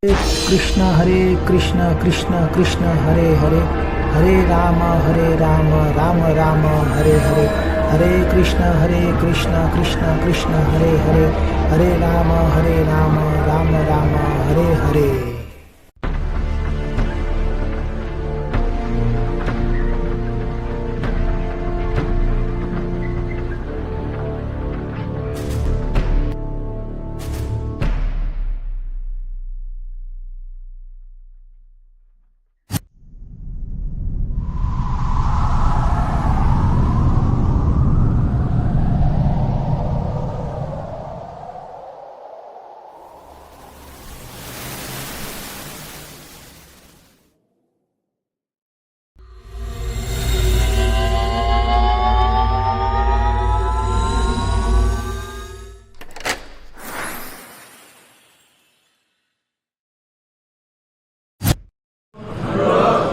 कृष्ण कृष्ण कृष्ण हरे हरे, हरे राम राम राम हरे हरे, हरे कृष्ण कृष्ण कृष्ण हरे हरे, हरे राम राम राम हरे हरे।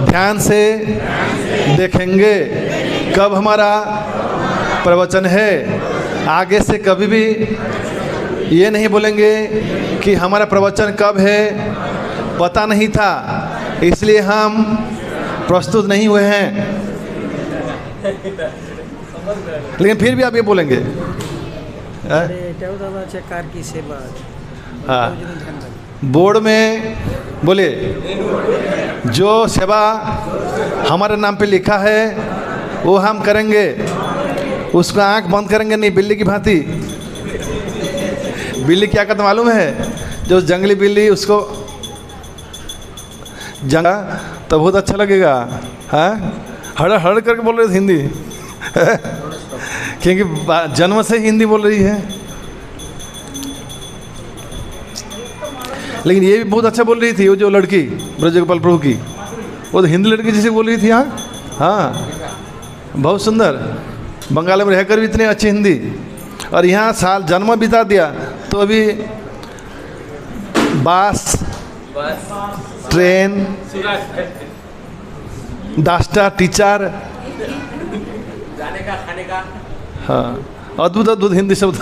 ध्यान से देखेंगे कब हमारा प्रवचन है। आगे से कभी भी ये नहीं बोलेंगे कि हमारा प्रवचन कब है, पता नहीं था इसलिए हम प्रस्तुत नहीं हुए हैं। लेकिन फिर भी आप ये बोलेंगे हाँ, बोर्ड में बोले जो सेवा हमारे नाम पे लिखा है वो हम करेंगे, उसका आंख बंद करेंगे नहीं, बिल्ली की भांति। बिल्ली क्या करता मालूम है? जो जंगली बिल्ली उसको जंगा तो बहुत अच्छा लगेगा। हाँ, हड़ हड़ करके बोल रहे थे हिंदी क्योंकि जन्म से हिंदी बोल रही है। लेकिन ये भी बहुत अच्छा बोल रही थी वो जो लड़की ब्रजगोपाल प्रभु की, वो तो हिंदी लड़की जैसे बोल रही थी। हाँ हाँ, बहुत सुंदर, बंगाल में रहकर भी इतनी अच्छी हिंदी, और यहाँ साल जन्म बिता दिया तो अभी बस ट्रेन दास्ता टीचर जाने का खाने का, हाँ अद्भुत अद्भुत हिंदी शब्द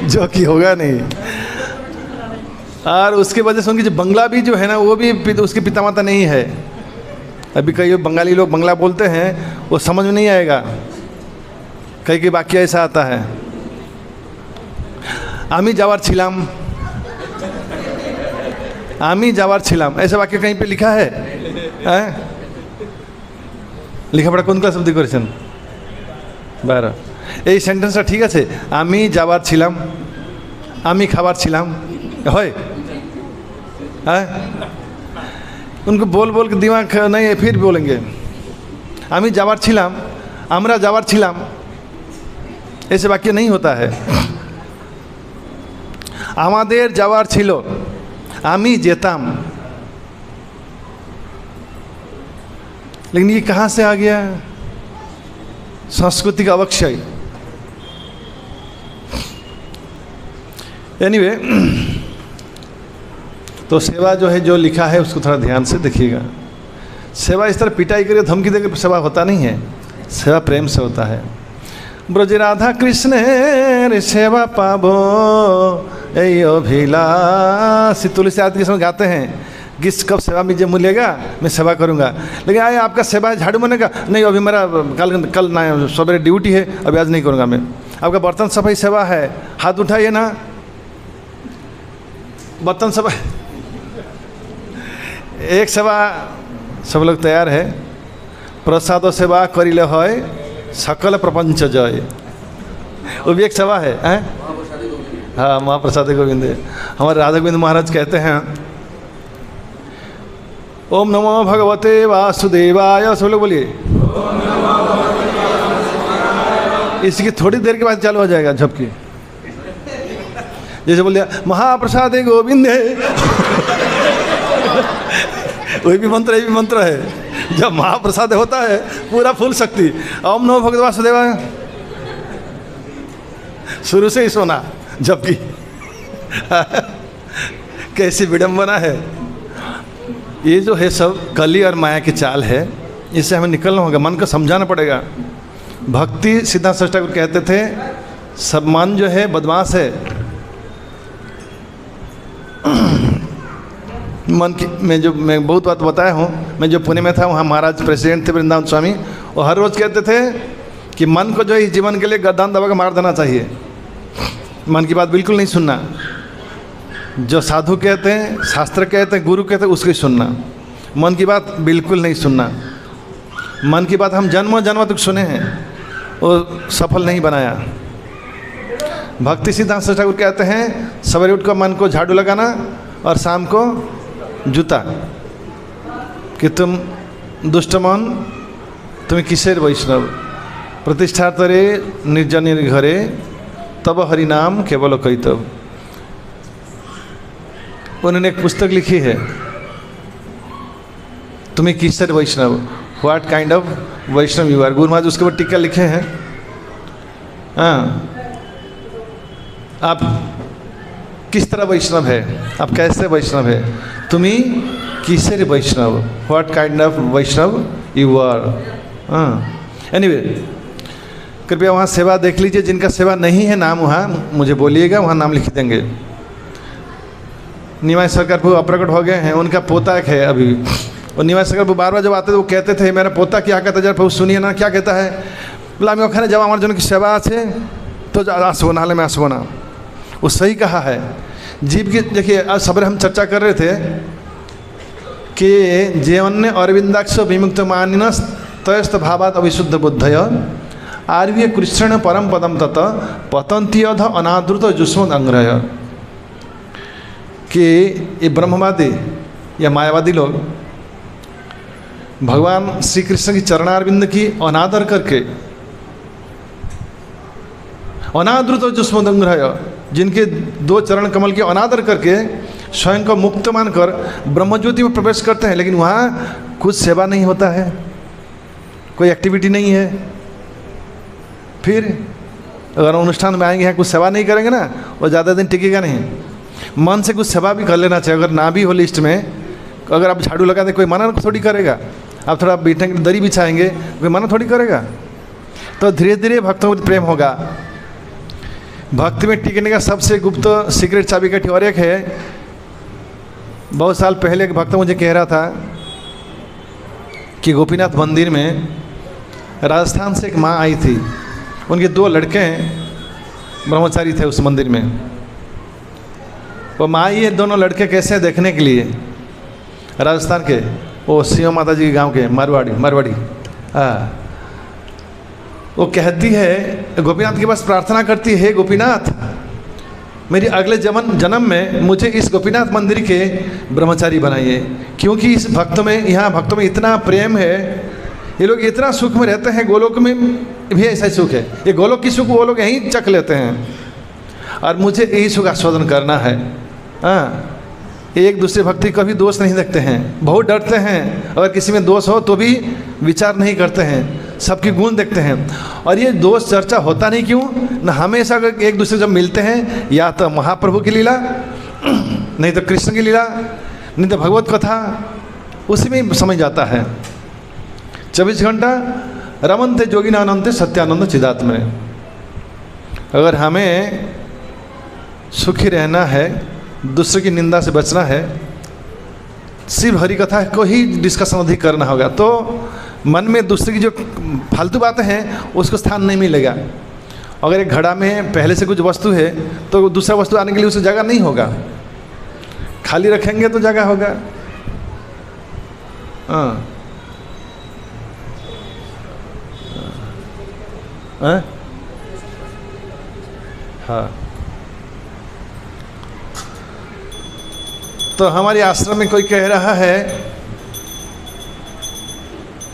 जो कि होगा नहीं। और उसके वजह से उनकी जो बंगला भी जो है ना वो भी उसके पिता माता नहीं है। अभी कई बंगाली लोग बंगला बोलते हैं वो समझ में नहीं आएगा, कई कई वाक्य ऐसा आता है। आमी जावार छिलाम, आमी जावार छिलाम, ऐसा वाक्य कहीं पे लिखा है? लिखा पड़ा कौन का शब्द करेছেন? 12 এই সেন্টেন্সটা ঠিক আছে? আমি যাবার ছিলাম, আমি খাবার ছিলাম, হয়? उनको बोल बोल के दिमाग नहीं है, फिर बोलेंगे आमी जावार छिलाम, আমরা যাবার ছিলাম, ऐसे वाक्य नहीं होता है। আমাদের যাওয়ার ছিল, আমি যেতাম। लेकिन ये कहाँ से आ गया? संस्कृति का अवक्षय। एनीवे, तो सेवा जो है जो लिखा है उसको थोड़ा ध्यान से देखिएगा। सेवा इस तरह पिटाई करके धमकी देकर सेवा होता नहीं है, सेवा प्रेम से होता है। ब्रज राधा कृष्ण सेवा पाबो ए अभिलाषी, तुलसी आदि के समय गाते हैं किस कब सेवा मुझे मिलेगा, मैं सेवा करूंगा। लेकिन आए आपका सेवा है झाड़ू मारने का, नहीं अभी मेरा कल ना सवेरे ड्यूटी है, अभी आज नहीं करूंगा मैं। आपका बर्तन सफाई सेवा है, हाथ उठाइए ना, बर्तन सफाई एक सेवा सब लोग तैयार है। प्रसाद सेवा करिले है सकल प्रपंच जय, वो भी एक सेवा है। हाँ, महाप्रसाद गोविंद। हमारे राधा गोविंद महाराज कहते हैं ओम नमो भगवते वासुदेवाय, सब लोग बोलिए। इसकी थोड़ी देर के बाद चालू हो जाएगा झपकी, जैसे बोल दिया महाप्रसाद गोविंद वही भी मंत्र, ये भी मंत्र है। जब महाप्रसाद होता है पूरा फुल शक्ति, ओम नमो भगवते वासुदेवाय शुरू से ही सोना, जबकि कैसी विडंबना है। ये जो है सब कली और माया की चाल है, इससे हमें निकलना होगा, मन को समझाना पड़ेगा। भक्ति सिद्धार्थ सरस्वती ठाकुर कहते थे सब मन जो है बदमाश है, मैं बहुत बात बताया हूँ। मैं जो पुणे में था वहाँ महाराज प्रेसिडेंट थे वृंदावन स्वामी, वो हर रोज़ कहते थे कि मन को जो है जीवन के लिए गर्दन दबा के मार देना चाहिए, मन की बात बिल्कुल नहीं सुनना। जो साधु कहते हैं, शास्त्र कहते हैं, गुरु कहते हैं, उसको ही सुनना। मन की बात बिल्कुल नहीं सुनना। मन की बात हम जन्म जन्म तक सुने हैं, वो सफल नहीं बनाया। भक्ति सिद्धांत ठाकुर कहते हैं सवेरे उठ कर मन को झाड़ू लगाना और शाम को जूता, कि तुम दुष्ट मन तुम्हें किसेर वैष्णव प्रतिष्ठा तरे निर्जन घरे तब हरिनाम केवल कैतव। उन्होंने एक पुस्तक लिखी है, तुम्हें किसेर Vaishnav, what kind of Vaishnav you are. गुरु महाराज उसके ऊपर टीका लिखे हैं। हाँ, आप किस तरह वैष्णव है, आप कैसे वैष्णव है, तुम्ही किसेर Vaishnav, what kind of Vaishnav you are. Anyway, कृपया वहाँ सेवा देख लीजिए। जिनका सेवा नहीं है नाम वहाँ मुझे बोलिएगा, वहाँ नाम लिख देंगे। निवास सरकार प्रभु अप्रकट हो गए हैं, उनका पोता एक है अभी। और निवास सरकार प्रभु बार बार जब आते थे वो कहते थे मेरा पोता क्या कहता है, जरा प्रभु सुनिए ना क्या कहता है। बोला আমি ওখানে जब আমার জন্য की सेवा আছে तो আসবো, नाले में আসবो ना। वो सही कहा है। जीव की देखिए, आज सवेरे हम चर्चा कर रहे थे कि जेवन्य अरविंदाक्ष विमुक्त मानिनस तयस्त भावात अविशुद्ध बुद्धय आर्वीय कृष्ण परम पदम तत पतंती अध अनादृत जुष्म अंग्रह। कि ये ब्रह्मवादी या मायावादी लोग भगवान श्री कृष्ण की चरणारविंद की अनादर करके, अनादृत जुष्म अंग्रह, जिनके दो चरण कमल के अनादर करके स्वयं को मुक्त मानकर ब्रह्मज्योति में प्रवेश करते हैं, लेकिन वहाँ कुछ सेवा नहीं होता है, कोई एक्टिविटी नहीं है। फिर अगर अनुष्ठान में आएंगे, यहाँ कुछ सेवा नहीं करेंगे ना, वो ज़्यादा दिन टिकेगा नहीं। मन से कुछ सेवा भी कर लेना चाहिए। अगर ना भी हो लिस्ट में, अगर आप झाड़ू लगा दें कोई मना थोड़ी करेगा। आप थोड़ा बैठेंगे, दरी बिछाएंगे, कोई मना थोड़ी करेगा। तो धीरे धीरे भक्तों में प्रेम होगा। भक्ति में टिकने का सबसे गुप्त सीक्रेट चाबीकाठी और एक है। बहुत साल पहले एक भक्त मुझे कह रहा था कि गोपीनाथ मंदिर में राजस्थान से एक माँ आई थी, उनके दो लड़के ब्रह्मचारी थे उस मंदिर में। वो माँ ये दोनों लड़के कैसे हैं देखने के लिए, राजस्थान के, वो सिंह माता जी के गांव के मारवाड़ी। हाँ, वो कहती है गोपीनाथ के पास प्रार्थना करती है, गोपीनाथ मेरी अगले जन्म में मुझे इस गोपीनाथ मंदिर के ब्रह्मचारी बनाइए, क्योंकि इस भक्त में, यहाँ भक्तों में इतना प्रेम है, ये लोग इतना सुख में रहते हैं। गोलोक में भी ऐसा सुख है, ये गोलोक की सुख वो लोग यहीं चख लेते हैं, और मुझे यही सुख आस्वादन करना है। हाँ, एक दूसरे भक्ति कभी दोष नहीं देखते हैं, बहुत डरते हैं। अगर किसी में दोष हो तो भी विचार नहीं करते हैं, सबकी गुण देखते हैं। और ये दोष चर्चा होता नहीं क्यों न, हमेशा एक दूसरे जब मिलते हैं, या तो महाप्रभु की लीला, नहीं तो कृष्ण की लीला, नहीं तो भगवत कथा, उसी में समझ जाता है। 24 घंटा रमनते जोगिनानंते सत्यानंद चिदात्मने। अगर हमें सुखी रहना है, दूसरे की निंदा से बचना है, सिर्फ हरि कथा को ही डिस्कशन अधिक करना होगा, तो मन में दूसरे की जो फालतू बातें हैं उसको स्थान नहीं मिलेगा। अगर एक घड़ा में पहले से कुछ वस्तु है तो दूसरा वस्तु आने के लिए उसे जगह नहीं होगा, खाली रखेंगे तो जगह होगा। हाँ, तो हमारे आश्रम में कोई कह रहा है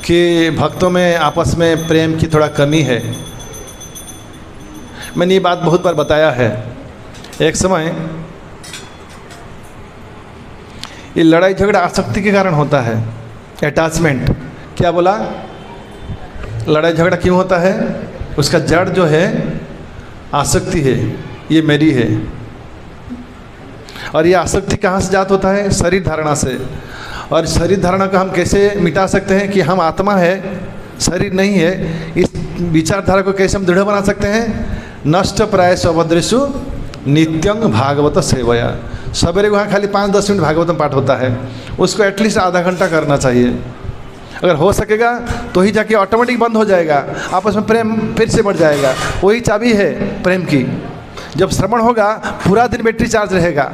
कि भक्तों में आपस में प्रेम की थोड़ा कमी है। मैंने ये बात बहुत बार बताया है। एक समय ये लड़ाई झगड़ा आसक्ति के कारण होता है, अटैचमेंट। क्या बोला? लड़ाई झगड़ा क्यों होता है? उसका जड़ जो है आसक्ति है, ये मेरी है। और ये आसक्ति कहाँ से जात होता है? शरीर धारणा से। और शरीर धारणा को हम कैसे मिटा सकते हैं कि हम आत्मा है, शरीर नहीं है? इस विचारधारा को कैसे हम दृढ़ बना सकते हैं? नष्ट प्रायश अभद्रेषु नित्यंग भागवत सेवया। सवेरे वहाँ खाली 5-10 मिनट भागवतम पाठ होता है, उसको एटलीस्ट आधा घंटा करना चाहिए। अगर हो सकेगा तो ही जाके ऑटोमेटिक बंद हो जाएगा, आपस में प्रेम फिर से बढ़ जाएगा। वही चाबी है प्रेम की। जब श्रवण होगा पूरा दिन बैटरी चार्ज रहेगा।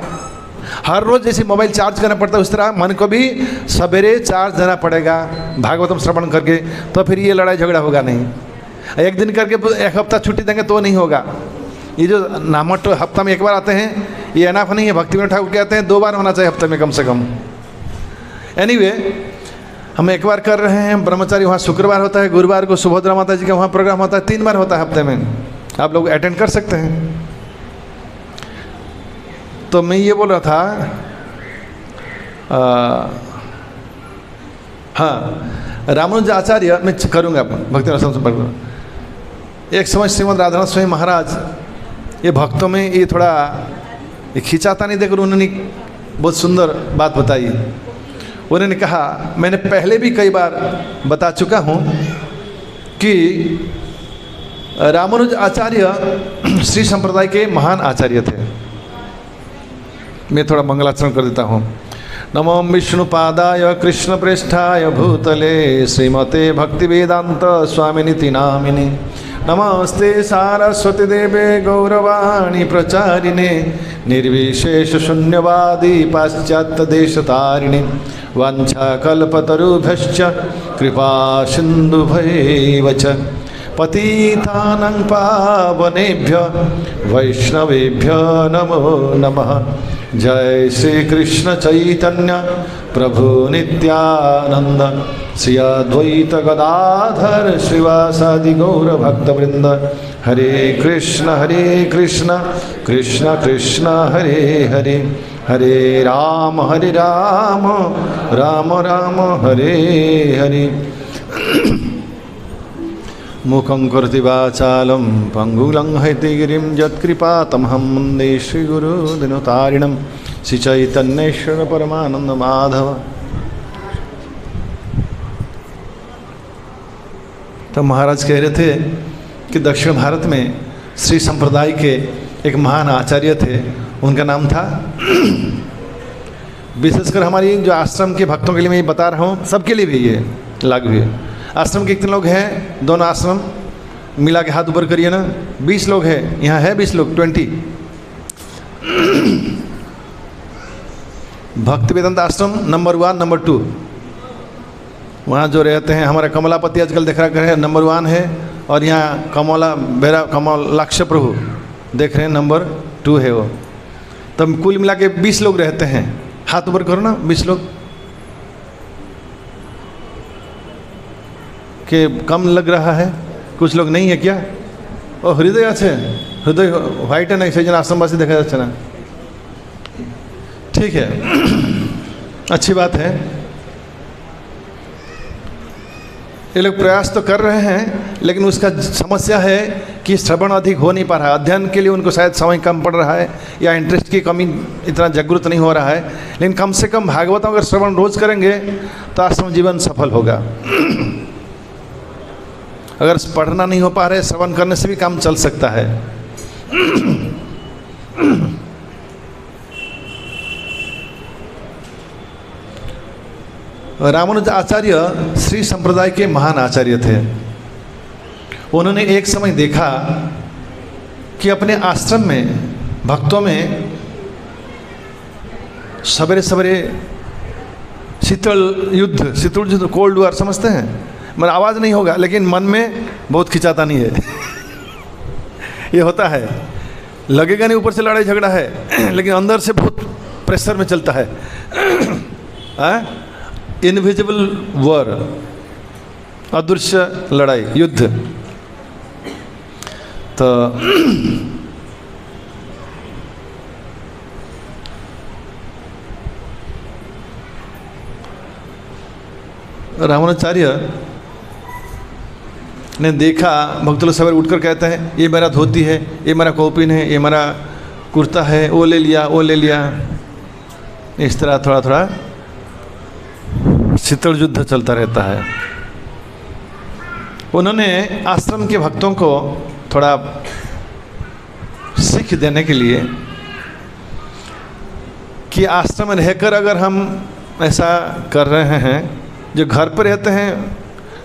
हर रोज़ जैसे मोबाइल चार्ज करना पड़ता है उस तरह मन को भी सवेरे चार्ज देना पड़ेगा भागवतम श्रवण करके, तो फिर ये लड़ाई झगड़ा होगा नहीं। एक दिन करके एक हफ्ता छुट्टी देंगे तो नहीं होगा। ये जो नामट हफ्ता में एक बार आते हैं ये अनाफ नहीं है। भक्तिविनोद ठाकुर कहते हैं 2 बार होना चाहिए हफ्ते में कम से कम। एनीवे हम एक बार कर रहे हैं। ब्रह्मचारी वहाँ शुक्रवार होता है, गुरुवार को सुभद्रा माता जी का वहाँ प्रोग्राम होता है, 3 बार होता है हफ्ते में, आप लोग अटेंड कर सकते हैं। तो मैं ये बोल रहा था, हाँ, रामानुज आचार्य मैं करूँगा भक्ति संपर्क। एक समय श्रीमद् राधानाथ स्वामी महाराज ये भक्तों में ये थोड़ा ये खिंचाता नहीं देखकर उन्होंने बहुत सुंदर बात बताई। उन्होंने कहा, मैंने पहले भी कई बार बता चुका हूँ कि रामानुज आचार्य श्री संप्रदाय के महान आचार्य थे। मैं थोड़ा मंगलाचरण कर देता हूँ। नमो विष्णुपादाय कृष्ण प्रेष्ठाय भूतले श्रीमते भक्ति वेदांत स्वामिनिति नामिने नमस्ते सारस्वती देवे गौरवाणी प्रचारिणे निर्विशेष शून्यवादी पाश्चात्य देशतारिणे वाञ्छाकल्पतरुभ्यश्च कृपा सिन्धुभैव च पतितानां पावनेभ्यो वैष्णवेभ्यो नमो नमः। जय श्री कृष्ण चैतन्य प्रभु नित्यानंद श्री अद्वैत गदाधर श्रीवासादि गौर भक्तवृंद। हरे कृष्ण कृष्ण कृष्ण हरे हरे, हरे राम राम राम हरे हरे। मुखं करोति वाचालं पंगुलं हैतिगिरिं यत्कृपातमहं वन्दे श्रीगुरुदिनतारिणं श्रीचैतन्येश्वर परमानंद माधव। तो महाराज कह रहे थे कि दक्षिण भारत में श्री संप्रदाय के एक महान आचार्य थे, उनका नाम था, विशेषकर हमारी जो आश्रम के भक्तों के लिए मैं ये बता रहा हूँ, सबके लिए भी ये लागू है। आश्रम के कितने लोग हैं? दोनों आश्रम मिला के हाथ ऊपर करिए ना। 20 लोग हैं यहाँ, है 20 लोग, 20। भक्ति वेदांत आश्रम नंबर 1 नंबर 2 वहाँ जो रहते हैं। हमारा कमलापति आजकल देख रहा है नंबर 1 है, और यहाँ कमलाक्ष प्रभु देख रहे हैं नंबर 2 है वो। तब कुल मिला के 20 लोग रहते हैं। हाथ ऊपर करो ना, 20 लोग के कम लग रहा है? कुछ लोग नहीं है क्या? ओ हृदय আছে, हृदय व्हाइट है ना, সেই জন্য आश्रमवासी देखा যাচ্ছে ना। ठीक है, अच्छी बात है। ये लोग प्रयास तो कर रहे हैं, लेकिन उसका समस्या है कि श्रवण अधिक हो नहीं पा रहा है। अध्ययन के लिए उनको शायद समय कम पड़ रहा है, या इंटरेस्ट की कमी, इतना जागृत नहीं हो रहा है। लेकिन कम से कम भागवतों अगर श्रवण रोज करेंगे तो आश्रम जीवन सफल होगा। अगर पढ़ना नहीं हो पा रहे, श्रवण करने से भी काम चल सकता है। रामानुज आचार्य श्री संप्रदाय के महान आचार्य थे। उन्होंने एक समय देखा कि अपने आश्रम में भक्तों में सवेरे सवेरे शीतल युद्ध कोल्ड वॉर समझते हैं, मन आवाज़ नहीं होगा लेकिन मन में बहुत खिंचाता नहीं है। ये होता है, लगेगा नहीं ऊपर से लड़ाई झगड़ा है, लेकिन अंदर से बहुत प्रेशर में चलता है। इनविजिबल वॉर, अदृश्य लड़ाई, युद्ध। तो रामानुजाचार्य ने देखा, भक्त लोग सवेरे उठकर कहते हैं ये मेरा धोती है, ये मेरा कौपिन है, ये मेरा कुर्ता है, वो ले लिया। इस तरह थोड़ा थोड़ा शीतल युद्ध चलता रहता है। उन्होंने आश्रम के भक्तों को थोड़ा सीख देने के लिए कि आश्रम में रहकर अगर हम ऐसा कर रहे हैं, जो घर पर रहते हैं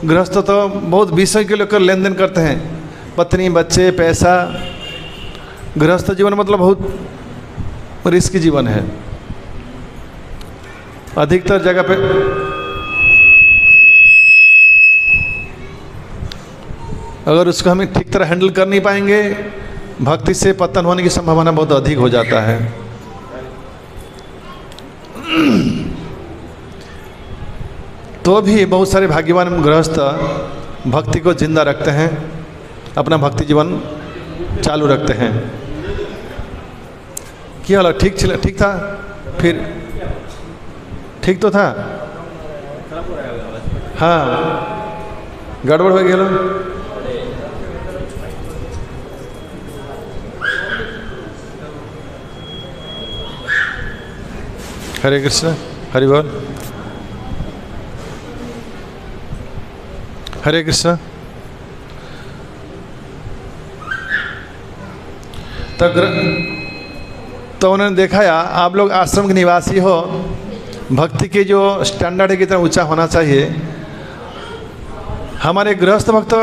गृहस्थ तो बहुत विषय के लेकर लेन देन करते हैं, पत्नी बच्चे पैसा, गृहस्थ जीवन मतलब बहुत रिस्की जीवन है। अधिकतर जगह पे अगर उसको हम ठीक तरह हैंडल कर नहीं पाएंगे, भक्ति से पतन होने की संभावना बहुत अधिक हो जाता है। तो भी बहुत सारे भाग्यवान गृहस्थ भक्ति को जिंदा रखते हैं, अपना भक्ति जीवन चालू रखते हैं। क्या हाल ठीक था, फिर ठीक तो था, हाँ गड़बड़ हो गया। हरे कृष्ण, हरि बोल, हरे कृष्ण। तो उन्होंने देखा या आप लोग आश्रम के निवासी हो, भक्ति के जो स्टैंडर्ड है कितना ऊंचा होना चाहिए। हमारे गृहस्थ भक्त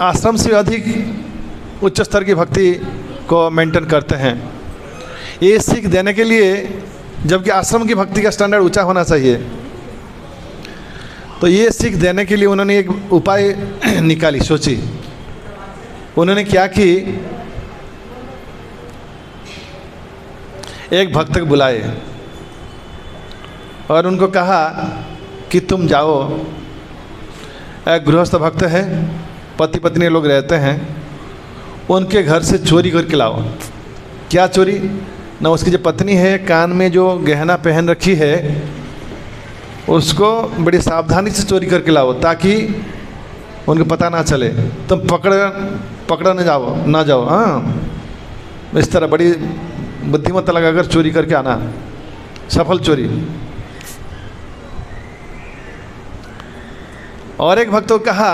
आश्रम से अधिक उच्च स्तर की भक्ति को मेंटेन करते हैं। ये सीख देने के लिए, जबकि आश्रम की भक्ति का स्टैंडर्ड ऊंचा होना चाहिए, तो ये सीख देने के लिए उन्होंने एक उपाय निकाली, सोची। उन्होंने क्या कि एक भक्त को बुलाए और उनको कहा कि तुम जाओ, एक गृहस्थ भक्त है, पति पत्नी लोग रहते हैं, उनके घर से चोरी करके लाओ। क्या चोरी? ना उसकी जो पत्नी है कान में जो गहना पहन रखी है उसको बड़ी सावधानी से चोरी करके लाओ, ताकि उनको पता ना चले, तुम पकड़ा ना जाओ। हाँ, इस तरह बड़ी बुद्धिमत्ता लगाकर चोरी करके आना, सफल चोरी। और एक भक्त को कहा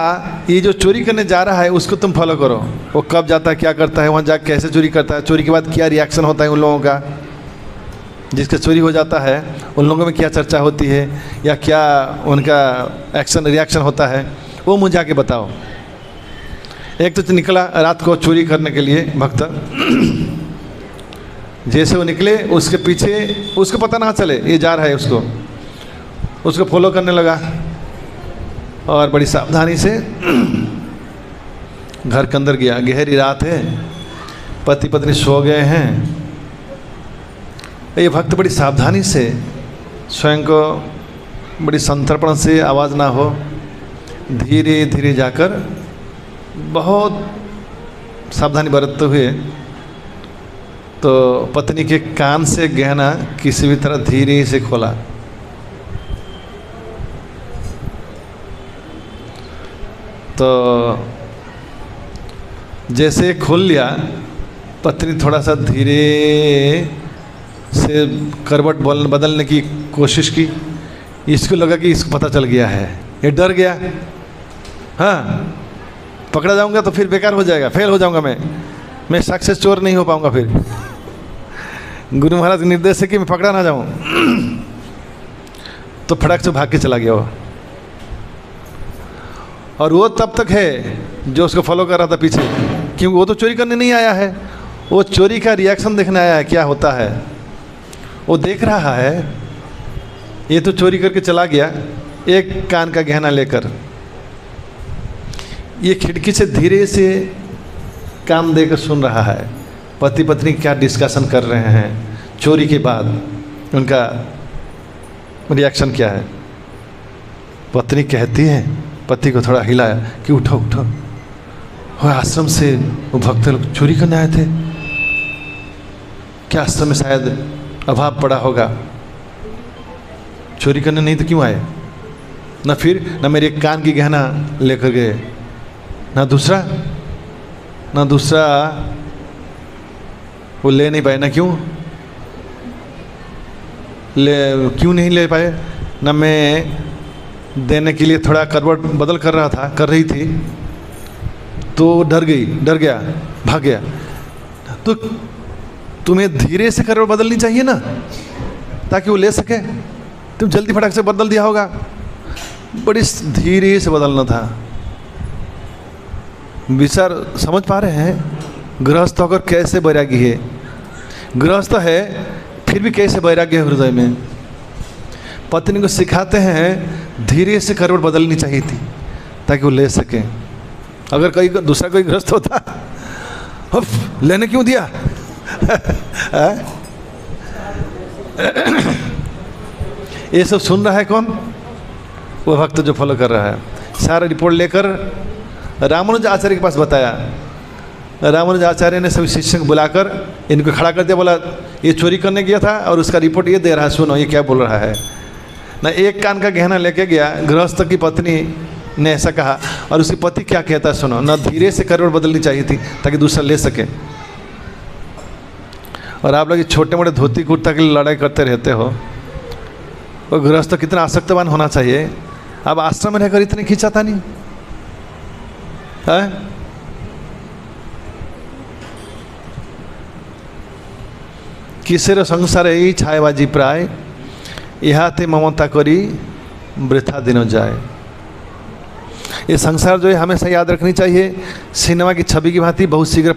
ये जो चोरी करने जा रहा है उसको तुम फॉलो करो, वो कब जाता है, क्या करता है, वहाँ जाकर कैसे चोरी करता है, चोरी के बाद क्या रिएक्शन होता है उन लोगों का, जिसका चोरी हो जाता है उन लोगों में क्या चर्चा होती है या क्या उनका रिएक्शन होता है, वो मुझे आके बताओ। एक तो निकला रात को चोरी करने के लिए भक्त, जैसे वो निकले उसके पीछे, उसको पता ना चले ये जा रहा है, उसको फॉलो करने लगा और बड़ी सावधानी से घर के अंदर गया। गहरी रात है, पति पत्नी सो गए हैं। ये भक्त बड़ी सावधानी से, स्वयं को बड़ी संतर्पण से, आवाज़ ना हो, धीरे धीरे जाकर बहुत सावधानी बरतते हुए तो पत्नी के कान से गहना किसी भी तरह धीरे से खोला। तो जैसे खोल लिया, पत्नी थोड़ा सा धीरे से करवट बदलने की कोशिश की। इसको लगा कि इसको पता चल गया है, ये डर गया। हाँ, पकड़ा जाऊंगा तो फिर बेकार हो जाएगा, फेल हो जाऊंगा, मैं सक्सेस चोर नहीं हो पाऊंगा। फिर गुरु महाराज के निर्देश है कि मैं पकड़ा ना जाऊं। तो फटक से भाग के चला गया वो। और वो तब तक है जो उसको फॉलो कर रहा था पीछे, क्योंकि वो तो चोरी करने नहीं आया है, वो चोरी का रिएक्शन देखने आया है क्या होता है। वो देख रहा है, ये तो चोरी करके चला गया एक कान का गहना लेकर, ये खिड़की से धीरे से कान देकर सुन रहा है पति पत्नी क्या डिस्कशन कर रहे हैं चोरी के बाद, उनका रिएक्शन क्या है। पत्नी कहती है, पति को थोड़ा हिलाया कि उठो उठो, वो आश्रम से वो भक्त लोग चोरी करने आए थे, क्या आश्रम में शायद अभाव पड़ा होगा, चोरी करने नहीं तो क्यों आए। न फिर न मेरे कान की गहना लेकर गए, ना दूसरा वो ले नहीं पाए। ना क्यों नहीं ले पाए, ना मैं देने के लिए थोड़ा करवट बदल कर रही थी तो डर गया, भाग गया। तो तुम्हें धीरे से करवट बदलनी चाहिए ना, ताकि वो ले सके। तुम जल्दी फटाक से बदल दिया होगा, बड़ी धीरे से बदलना था। विचार समझ पा रहे हैं? गृहस्थ होकर कैसे वैरागी है, गृहस्थ है फिर भी कैसे वैराग्य है हृदय में। पत्नी को सिखाते हैं धीरे से करवट बदलनी चाहिए थी ताकि वो ले सके। अगर कोई दूसरा कोई गृहस्थ होता, लेने क्यों दिया ये सब सुन रहा है कौन? वो भक्त जो फॉलो कर रहा है। सारा रिपोर्ट लेकर रामानुज आचार्य के पास बताया। रामानुज आचार्य ने सभी शिष्य को बुलाकर इनको खड़ा कर दिया, बोला ये चोरी करने गया था और उसका रिपोर्ट ये दे रहा है, सुनो ये क्या बोल रहा है ना। एक कान का गहना लेके गया, गृहस्थ की पत्नी ने ऐसा कहा और उसकी पति क्या कहता है सुनो ना। धीरे से करवट बदलनी चाहिए थी ताकि दूसरा ले सके। और आप लोग ये छोटे मोटे धोती कुर्ता के लिए लड़ाई करते रहते हो। और गृहस्थ कितना आसक्तवान होना चाहिए। अब आश्रम में रहकर इतनी खींचाता नहीं है। किसेर संसार यही छायबाजी प्राय, इहाते ममता करी वृथा दिन जाए। ये संसार जो है हमेशा याद रखनी चाहिए। सिनेमा की छवि की भांति बहुत शीघ्र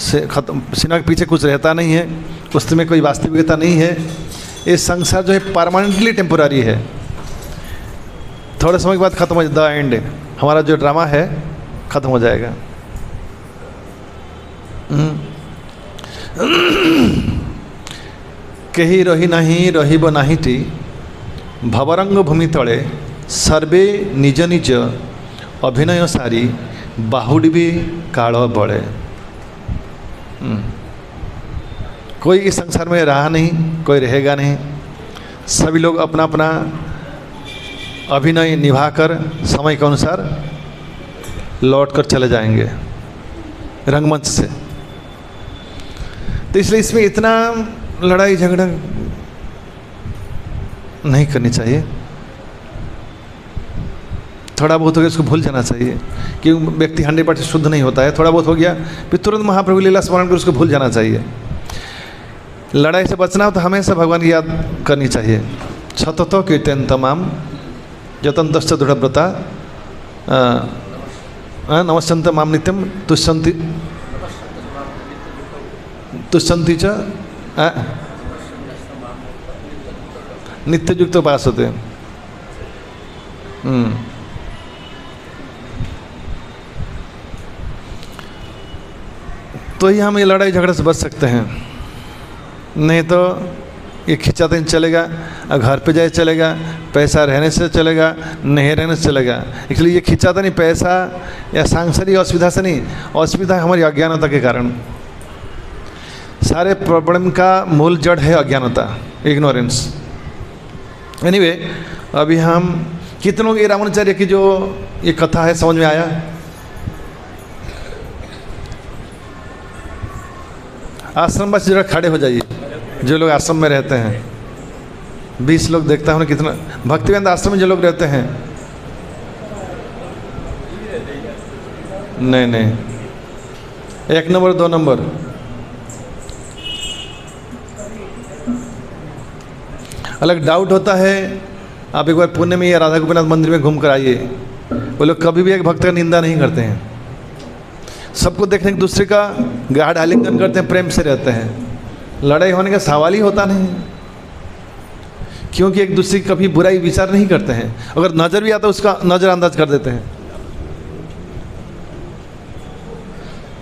से खत्म। सिनेमा के पीछे कुछ रहता नहीं है, उसमें कोई वास्तविकता नहीं है। ये संसार जो है परमानेंटली टेम्पोररी है, थोड़े समय के बाद खत्म हो जाए। द एंड, हमारा जो ड्रामा है खत्म हो जाएगा। कही रही नहीं रहिब नाहीटी, भवरंग भूमि तले सर्वे निज निज अभिनय सारी, बाहुडीबी काल बड़े। कोई इस संसार में रहा नहीं, कोई रहेगा नहीं। सभी लोग अपना अपना अभिनय निभाकर समय के अनुसार लौट कर चले जाएंगे रंगमंच से। तो इसलिए इसमें इतना लड़ाई झगड़ा नहीं करनी चाहिए। थोड़ा बहुत हो गया उसको भूल जाना चाहिए कि व्यक्ति 100% शुद्ध नहीं होता है। थोड़ा बहुत हो गया फिर तुरंत महाप्रभु लीला स्मरण कर उसको भूल जाना चाहिए। लड़ाई से बचना हो तो हमेशा भगवान की याद करनी चाहिए। छतो कीर्तन तमाम जतंतश्च दृढ़व्रता नमस्यन्त माम नित्यम तुष्यन्ति च नित्ययुक्त पास होते। तो ही हम ये लड़ाई झगड़े से बच सकते हैं। नहीं तो ये खिंचाते चलेगा, घर पे जाए चलेगा, पैसा रहने से चलेगा, नहीं रहने से चलेगा। इसलिए ये खिंचाता नहीं पैसा या सांसारिक असुविधा से नहीं, असुविधा हमारी अज्ञानता के कारण। सारे प्रॉब्लम का मूल जड़ है अज्ञानता, इग्नोरेंस। एनीवे, अभी हम कितनों की रामानुचार्य की जो ये कथा है समझ में आया? आश्रम बस जरा खड़े हो जाइए, जो लोग आश्रम में रहते हैं। 20 लोग देखता हूँ कितना भक्तिवेदांत आश्रम में जो लोग रहते हैं। नहीं, 1 नंबर 2 नंबर। अलग डाउट होता है, आप एक बार पुणे में या राधा गोपीनाथ मंदिर में घूम कर आइए। वो लोग कभी भी एक भक्त का निंदा नहीं करते हैं। सबको देखने एक दूसरे का गाढ़ आलिंगन करते हैं, प्रेम से रहते हैं। लड़ाई होने का सवाल ही होता नहीं, क्योंकि एक दूसरे की कभी बुराई विचार नहीं करते हैं। अगर नज़र भी आता है उसका नज़रअंदाज कर देते हैं।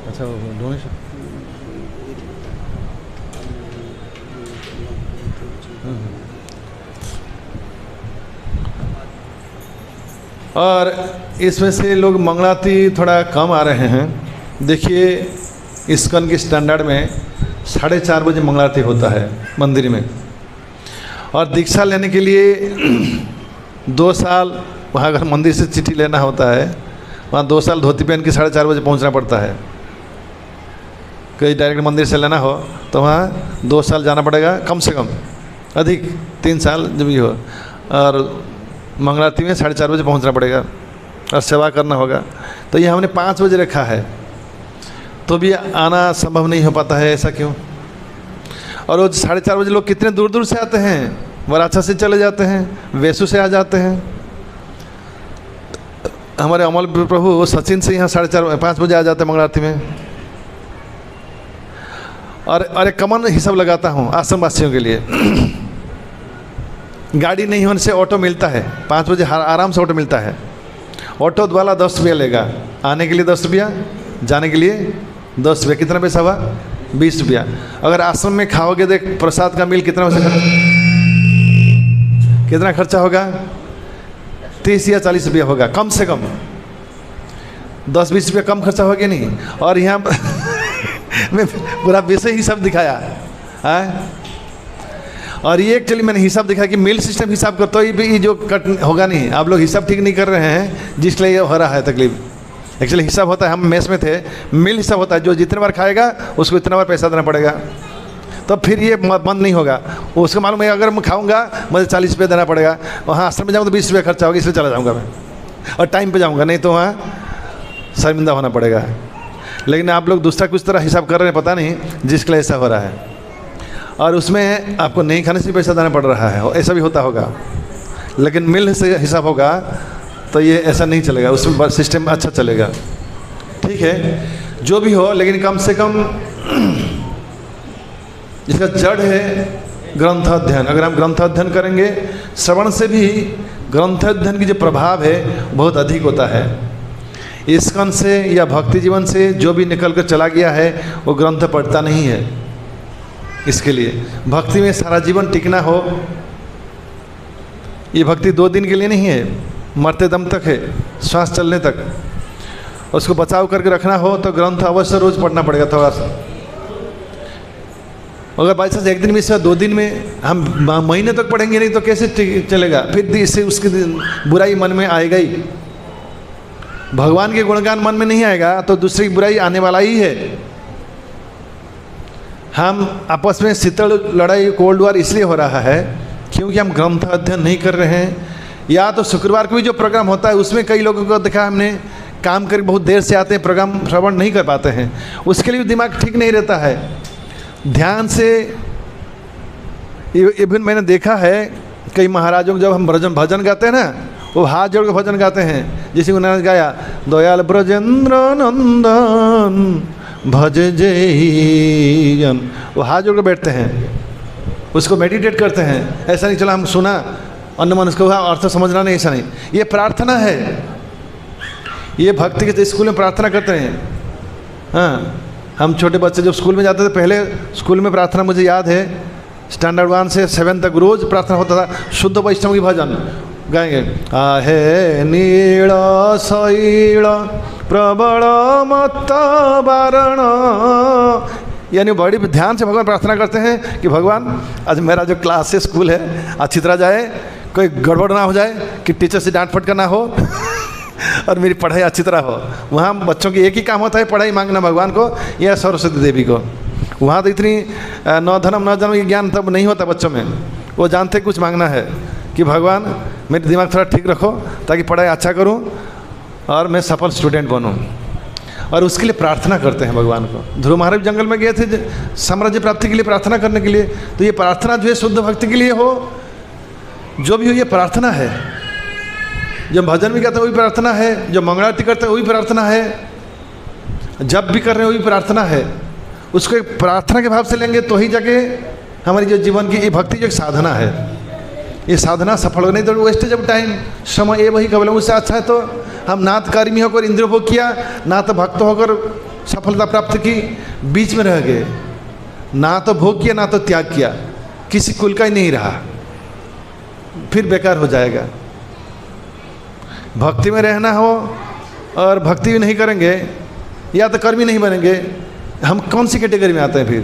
अच्छा, और इसमें से लोग मंगलाती थोड़ा कम आ रहे हैं। देखिए, इस्कॉन के स्टैंडर्ड में 4:30 बजे मंगलारती होता है मंदिर में। और दीक्षा लेने के लिए 2 साल वहाँ अगर मंदिर से चिट्ठी लेना होता है, वहाँ 2 साल धोती पहन के 4:30 बजे पहुँचना पड़ता है। कहीं डायरेक्ट मंदिर से लेना हो तो वहाँ 2 साल जाना पड़ेगा कम से कम, अधिक 3 साल जब भी हो। और मंगलारती में 4:30 बजे पहुँचना पड़ेगा और सेवा करना होगा। तो ये हमने 5 बजे रखा है, तो भी आना संभव नहीं हो पाता है। ऐसा क्यों? और वो 4:30 बजे लोग कितने दूर दूर से आते हैं, वराछा से चले जाते हैं, वेसु से आ जाते हैं। हमारे अमल प्रभु सचिन से यहाँ 4:30-5 बजे आ जाते हैं मंगल आरती में। और एक कॉमन हिसाब लगाता हूँ आश्रम वासियों के लिए। गाड़ी नहीं होने से ऑटो मिलता है, 5 बजे आराम से ऑटो मिलता है। ऑटो वाला 10 रुपया लेगा, आने के लिए 10 रुपया, जाने के लिए 10 रुपया। कितना पैसा हुआ? 20 रुपया। अगर आश्रम में खाओगे देख प्रसाद का मील कितना कितना खर्चा होगा? 30 या 40 रुपया होगा कम से कम। 10-20 रुपया कम खर्चा होगा नहीं। और यहाँ मैं पूरा वैसे ही हिसाब दिखाया है। और ये एक्चुअली मैंने हिसाब दिखाया कि मील सिस्टम हिसाब कर, तो ये जो कट होगा नहीं। आप लोग हिसाब ठीक नहीं कर रहे हैं, जिसके लिए ये हो रहा है तकलीफ। एक्चुअली हिसाब होता है, हम मेस में थे, मील हिसाब होता है, जो जितने बार खाएगा उसको इतना बार पैसा देना पड़ेगा, तो फिर ये बंद नहीं होगा। उसको मालूम है अगर मैं खाऊंगा मुझे 40 रुपये देना पड़ेगा, वहाँ आश्रम में जाऊँगा तो 20 रुपये खर्चा होगा, इसलिए चला जाऊँगा मैं, और टाइम पे जाऊँगा, नहीं तो वहाँ शर्मिंदा होना पड़ेगा। लेकिन आप लोग दूसरा कुछ तरह हिसाब कर रहे हैं, पता नहीं जिसके लिए ऐसा हो रहा है। और उसमें आपको नहीं खाने से पैसा देना पड़ रहा है, ऐसा भी होता होगा। लेकिन मिल से हिसाब होगा तो ये ऐसा नहीं चलेगा, उसमें सिस्टम अच्छा चलेगा। ठीक है, जो भी हो, लेकिन कम से कम जिसका जड़ है ग्रंथ अध्ययन। अगर हम ग्रंथ अध्ययन करेंगे, श्रवण से भी ग्रंथ अध्ययन की जो प्रभाव है बहुत अधिक होता है। इस्कन से या भक्ति जीवन से जो भी निकल कर चला गया है वो ग्रंथ पढ़ता नहीं है। इसके लिए भक्ति में सारा जीवन टिकना हो, ये भक्ति 2 दिन के लिए नहीं है, मरते दम तक है, श्वास चलने तक। उसको बचाव करके रखना हो तो ग्रंथ अवश्य रोज पढ़ना पड़ेगा थोड़ा सा। अगर बाई चांस 1 दिन में से 2 दिन में हम महीने तक पढ़ेंगे नहीं तो कैसे चलेगा? फिर इससे उसकी बुराई मन में आएगा ही। भगवान के गुणगान मन में नहीं आएगा तो दूसरी बुराई आने वाला ही है। हम आपस में शीतल लड़ाई, कोल्ड वॉर इसलिए हो रहा है क्योंकि हम ग्रंथ अध्ययन नहीं कर रहे हैं। या तो शुक्रवार को भी जो प्रोग्राम होता है उसमें कई लोगों को देखा हमने, काम करके बहुत देर से आते हैं, प्रोग्राम श्रवण नहीं कर पाते हैं, उसके लिए भी दिमाग ठीक नहीं रहता है। ध्यान से इवन मैंने देखा है कई महाराजों को जब हम भजन गाते हैं ना, वो हाथ जोड़ के भजन गाते हैं। जैसे उन्होंने गाया, दयाल ब्रजेंद्र नंदन भज जयन, वो हाथ जोड़ के बैठते हैं, उसको मेडिटेट करते हैं। ऐसा नहीं चला हम सुना अन्य मनुष्य को अर्थ समझना नहीं, ऐसा नहीं। ये प्रार्थना है, ये भक्ति के स्कूल में प्रार्थना करते हैं। हाँ, हम छोटे बच्चे जब स्कूल में जाते थे, पहले स्कूल में प्रार्थना मुझे याद है, स्टैंडर्ड 1 से 7 तक रोज प्रार्थना होता था। शुद्ध वैष्णव की भजन गाएंगे, आहे नील शैल प्रबल मत वारण, यानी बड़ी ध्यान से भगवान प्रार्थना करते हैं कि भगवान आज मेरा जो क्लास है, स्कूल है, अच्छी तरह जाए, कोई गड़बड़ ना हो जाए, कि टीचर से डांट फटका ना हो और मेरी पढ़ाई अच्छी तरह हो। वहाँ बच्चों की एक ही काम होता है, पढ़ाई मांगना भगवान को या सरस्वती देवी को। वहाँ तो इतनी न धर्म न जन्म ज्ञान तब नहीं होता बच्चों में। वो जानते कुछ मांगना है कि भगवान मेरे दिमाग थोड़ा ठीक रखो ताकि पढ़ाई अच्छा करूँ और मैं सफल स्टूडेंट बनूँ, और उसके लिए प्रार्थना करते हैं भगवान को। ध्रुव महाराज जंगल में गए थे साम्राज्य प्राप्ति के लिए प्रार्थना करने के लिए। तो ये प्रार्थना जो है शुद्ध भक्ति के लिए हो, जो भी हो ये प्रार्थना है। जो भजन भी करते हैं वो भी प्रार्थना है, जो मंगलारती करते हैं वो भी प्रार्थना है, जब भी कर रहे हैं वो भी प्रार्थना है। उसको एक प्रार्थना के भाव से लेंगे तो ही जाके हमारी जो जीवन की ये भक्ति जो एक साधना है, ये साधना सफल हो। नहीं तो वेस्टेज ऑफ टाइम, समय ये वही कबल। उससे अच्छा है तो हम ना तो कर्मी होकर इंद्र भोग किया, ना तो भक्त होकर सफलता प्राप्त की, बीच में रह गए। ना तो भोग किया ना तो त्याग किया, किसी कुल का ही नहीं रहा, फिर बेकार हो जाएगा। भक्ति में रहना हो और भक्ति भी नहीं करेंगे या तो कर्मी नहीं बनेंगे, हम कौन सी कैटेगरी में आते हैं फिर?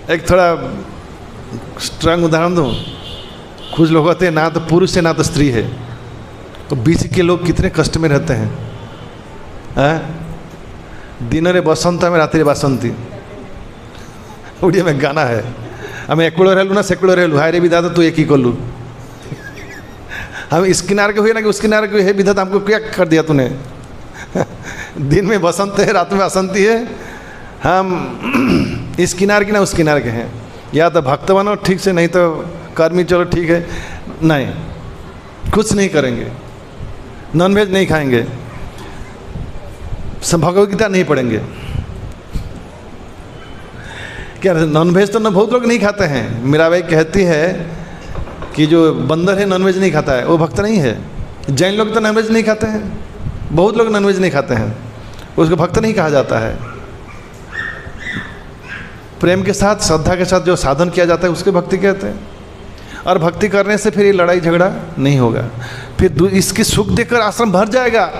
एक थोड़ा स्ट्रांग उदाहरण दूँ। कुछ लोग होते हैं ना तो पुरुष है ना तो स्त्री है, तो बीच के लोग कितने कष्ट में रहते हैं। दिन रे बसंत में रात्रि बासंती, उड़िया में गाना है। हमें एकड़ो रहलू ना सेकड़ो रहलू, हाय रे विधाता तू एक ही कलू। हम इस किनारे के हुए ना कि उस किनारे के, हे विधाता हमको क्या कर दिया तूने। दिन में बसंत है, रात में बसंती है, हम इस किनार की ना उस किनार के हैं, या तो भक्त बनो ठीक से, नहीं तो कर्मी चलो ठीक है, नहीं कुछ नहीं करेंगे, नॉनवेज नहीं खाएंगे, भगवद गीता नहीं पढ़ेंगे। क्या नॉनवेज तो ना बहुत लोग नहीं खाते हैं। मीराबाई कहती है कि जो बंदर है नॉनवेज नहीं खाता है, वो भक्त नहीं है। जैन लोग तो नॉनवेज नहीं खाते हैं, बहुत लोग नॉनवेज नहीं खाते हैं, उसको भक्त नहीं कहा जाता है। प्रेम के साथ, श्रद्धा के साथ जो साधन किया जाता है उसके भक्ति कहते हैं। और भक्ति करने से फिर ये लड़ाई झगड़ा नहीं होगा, फिर इसकी सुख देकर आश्रम भर जाएगा।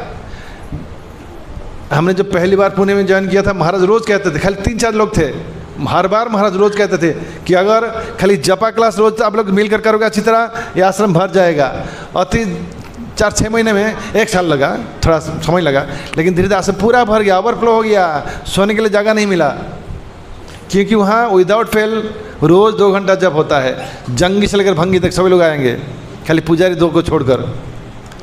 हमने जब पहली बार पुणे में ज्वाइन किया था, महाराज रोज़ कहते थे, खाली 3-4 लोग थे, हर बार महाराज रोज़ कहते थे कि अगर खाली जपा क्लास रोज आप लोग मिलकर करोगे अच्छी तरह, ये आश्रम भर जाएगा। और 4-6 महीने में 1 साल लगा, थोड़ा समय लगा, लेकिन धीरे धीरे आश्रम पूरा भर गया, ओवरफ्लो हो गया, सोने के लिए जगह नहीं मिला, क्योंकि वहाँ विदाउट फेल रोज़ 2 घंटा जप होता है। जंगी से लेकर भंगी तक सभी लोग आएंगे, खाली पुजारी 2 को छोड़कर।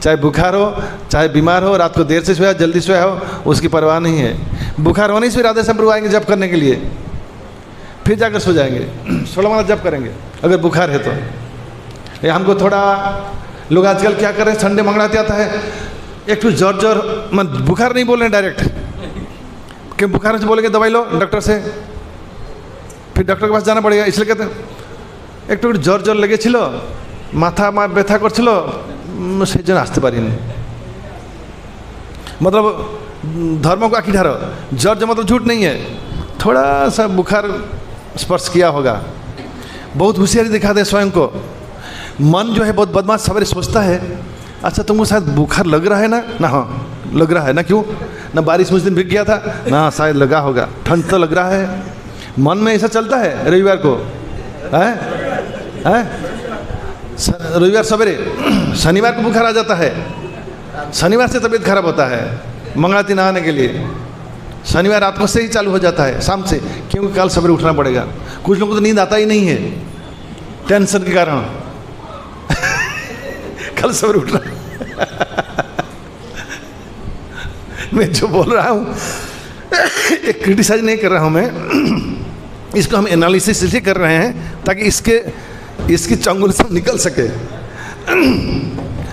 चाहे बुखार हो, चाहे बीमार हो, रात को देर से सोया जल्दी सोया हो, उसकी परवाह नहीं है। बुखार होने से राधे संप्रभु आएंगे जप करने के लिए, फिर जाकर सो जाएंगे, 16 माला जप करेंगे अगर बुखार है तो। हमको थोड़ा लोग आजकल क्या कर रहे हैं, संडे मंगलाते आता है, एक तो ज्वर मैं बुखार नहीं बोल रहे हैं डायरेक्ट, कि बुखार से बोलेंगे दवाई लो डॉक्टर से, फिर डॉक्टर के पास जाना पड़ेगा, इसलिए कहते हैं एक तो ज्वर लगे छिलो, माथा व्यथा करछिलो, সেই জন্য আসতে পারিনি। मतलब धर्म को आखिर ढारो, ज्वर जो मतलब झूठ नहीं है, थोड़ा सा बुखार स्पर्श किया होगा, बहुत होशियारी दिखाते हैं स्वयं को। मन जो है बहुत बदमाश, सवेरे सोचता है अच्छा तुमको शायद बुखार लग रहा है ना, हाँ लग रहा है ना, क्यों ना बारिश मुझ दिन भीग गया था ना, शायद लगा होगा, ठंड तो लग रहा है। मन में ऐसा चलता है। रविवार को रविवार सवेरे, शनिवार को बुखार आ जाता है, शनिवार से तबीयत खराब होता है, मंगलाती नहाने के लिए शनिवार रात को से ही चालू हो जाता है, शाम से, क्योंकि कल सवेरे उठना पड़ेगा। कुछ लोगों को तो नींद आता ही नहीं है टेंशन के कारण कल सवेरे उठना मैं जो बोल रहा हूँ एक क्रिटिसाइज नहीं कर रहा हूँ मैं, इसको हम एनालिसिस इसलिए कर रहे हैं ताकि इसकी चंगुल से निकल सके।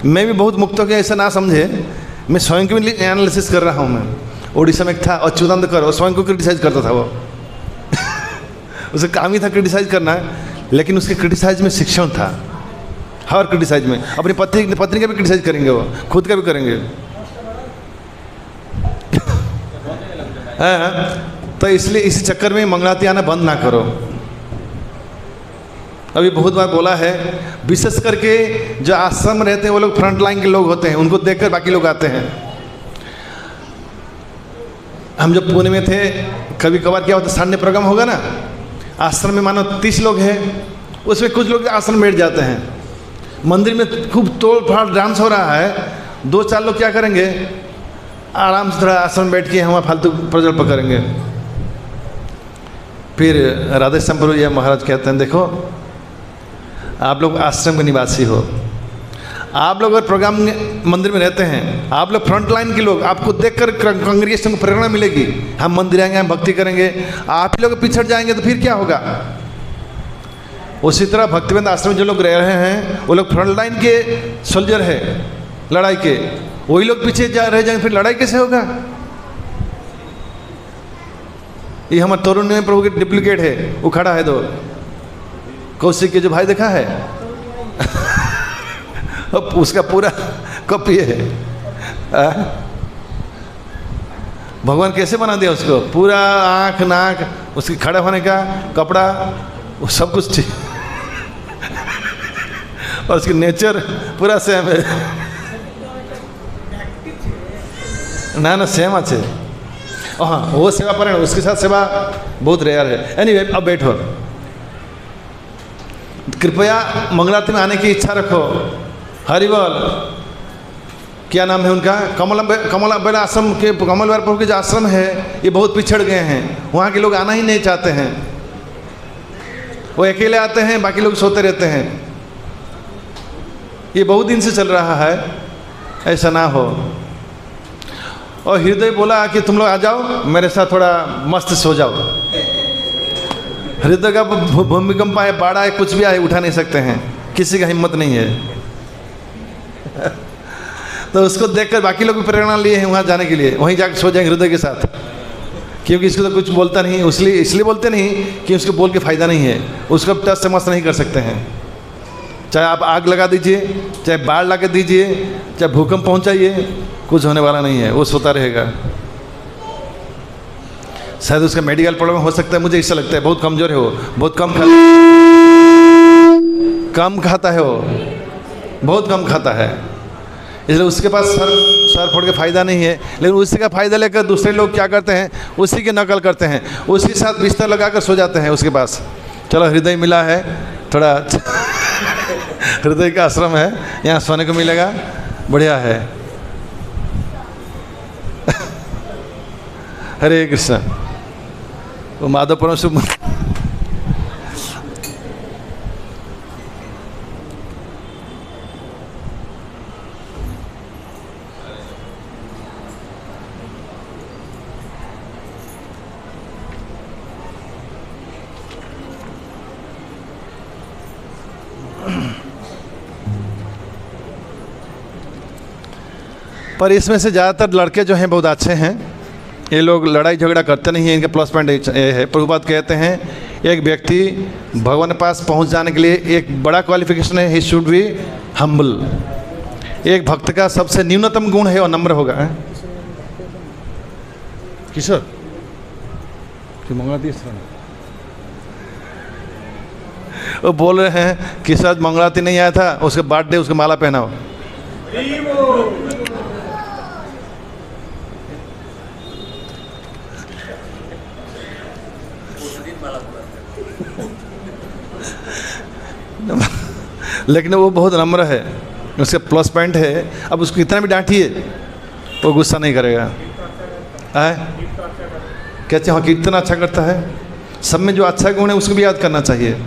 मैं भी बहुत मुक्त हो गया, ऐसा ना समझे, मैं स्वयं की भी एनालिसिस कर रहा हूँ। मैं ओडिशा में था अच्युतानंद कर, स्वयं को क्रिटिसाइज करता था वो उसे काम ही था क्रिटिसाइज करना, लेकिन उसके क्रिटिसाइज में शिक्षण था। हर क्रिटिसाइज में अपनी पत्नी का भी क्रिटिसाइज करेंगे, वो खुद का भी करेंगे तो इसलिए इसी चक्कर में मंगलाती आना बंद ना करो। अभी बहुत बार बोला है, विशेष करके जो आश्रम रहते हैं वो लोग फ्रंट लाइन के लोग होते हैं, उनको देखकर बाकी लोग आते हैं। हम जब पुणे में थे, कभी कभार क्या होता है, संडे प्रोग्राम होगा ना, आश्रम में मानो 30 लोग हैं, उसमें कुछ लोग आश्रम बैठ जाते हैं, मंदिर में खूब तोड़ फाड़ डांस हो रहा है, 2-4 लोग क्या करेंगे, आराम से थोड़ा आश्रम बैठ के हम फालतू प्रज्वल पकड़ेंगे। फिर राधे संप्रभु जी महाराज कहते हैं, देखो आप लोग आश्रम के निवासी हो, आप लोग अगर प्रोग्राम मंदिर में रहते हैं, आप लोग फ्रंट लाइन के लोग, आपको देखकर कांग्रेगेशन को प्रेरणा मिलेगी, हम मंदिर आएंगे, हम भक्ति करेंगे। आप ही लोग पिछड़ जाएंगे तो फिर क्या होगा। उसी तरह भक्तिवेदांत आश्रम में जो लोग रह रहे हैं वो लोग फ्रंट लाइन के सोल्जर है लड़ाई के, वही लोग पीछे रह जाएंगे, फिर लड़ाई कैसे होगा। ये हमारे तरुण में प्रभु के डुप्लीकेट है, वो खड़ा है, दो कौशिक के जो भाई देखा है उसका पूरा कॉपी है। भगवान कैसे बना दिया उसको, पूरा आँख नाक, उसके खड़े होने का कपड़ा, वो सब कुछ ठीक और उसकी नेचर पूरा सेम है। ना सेम अच्छे, हाँ वो सेवा पर है, उसके साथ सेवा बहुत रेयर है। एनीवे अब बैठो, कृपया मंगलाती में आने की इच्छा रखो। हरिबल, क्या नाम है उनका, कमला बेला आश्रम के, कमल प्रभु के जो आश्रम है ये बहुत पिछड़ गए हैं, वहाँ के लोग आना ही नहीं चाहते हैं, वो अकेले आते हैं, बाकी लोग सोते रहते हैं। ये बहुत दिन से चल रहा है, ऐसा ना हो। और हृदय बोला कि तुम लोग आ जाओ मेरे साथ थोड़ा मस्त सो जाओ। हृदय का भूमिकंप आए, बाढ़ आए, कुछ भी आए, उठा नहीं सकते हैं, किसी का हिम्मत नहीं है। तो उसको देखकर बाकी लोग भी प्रेरणा लिए हैं वहाँ जाने के लिए, वहीं जाकर सो जाएंगे हृदय के साथ, क्योंकि इसको तो कुछ बोलता नहीं, इसलिए बोलते नहीं कि उसको बोल के फ़ायदा नहीं है, उसको टस से मस नहीं कर सकते हैं। चाहे आप आग लगा दीजिए, चाहे बाढ़ लगा दीजिए, चाहे भूकंप पहुँचाइए, कुछ होने वाला नहीं है, वो सोता रहेगा। शायद उसका मेडिकल प्रॉब्लम हो सकता है, मुझे ऐसा लगता है, बहुत कमज़ोर है वो, बहुत कम खाता है वो, बहुत कम खाता है, इसलिए उसके पास सर फोड़ के फ़ायदा नहीं है। लेकिन उसी का फ़ायदा लेकर दूसरे लोग क्या करते हैं, उसी की नकल करते हैं, उसी के साथ बिस्तर लगाकर सो जाते हैं उसके पास। चलो हृदय मिला है, थोड़ा हृदय का आश्रम है, यहाँ सोने को मिलेगा, बढ़िया है। हरे कृष्ण। वो माधवपुरम शुभ पर इसमें से ज़्यादातर लड़के जो हैं बहुत अच्छे हैं, ये लोग लड़ाई झगड़ा करते नहीं हैं, इनके प्लस पॉइंट ये है। प्रभुपाद कहते हैं एक व्यक्ति भगवान के पास पहुंच जाने के लिए एक बड़ा क्वालिफिकेशन है, ही शुड बी हम्बल। एक भक्त का सबसे न्यूनतम गुण है और नम्र होगा। किशोर मंगलाती वो बोल रहे हैं कि सर मंगलाती नहीं आया था, उसके बर्थडे उसको माला पहनाओ। लेकिन वो बहुत नम्र है, उसके प्लस पॉइंट है। अब उसको कितना भी डांटिए वो गुस्सा नहीं करेगा। कहते हैं कीर्तन अच्छा करता है, सब में जो अच्छा गुण है उसको भी याद करना चाहिए।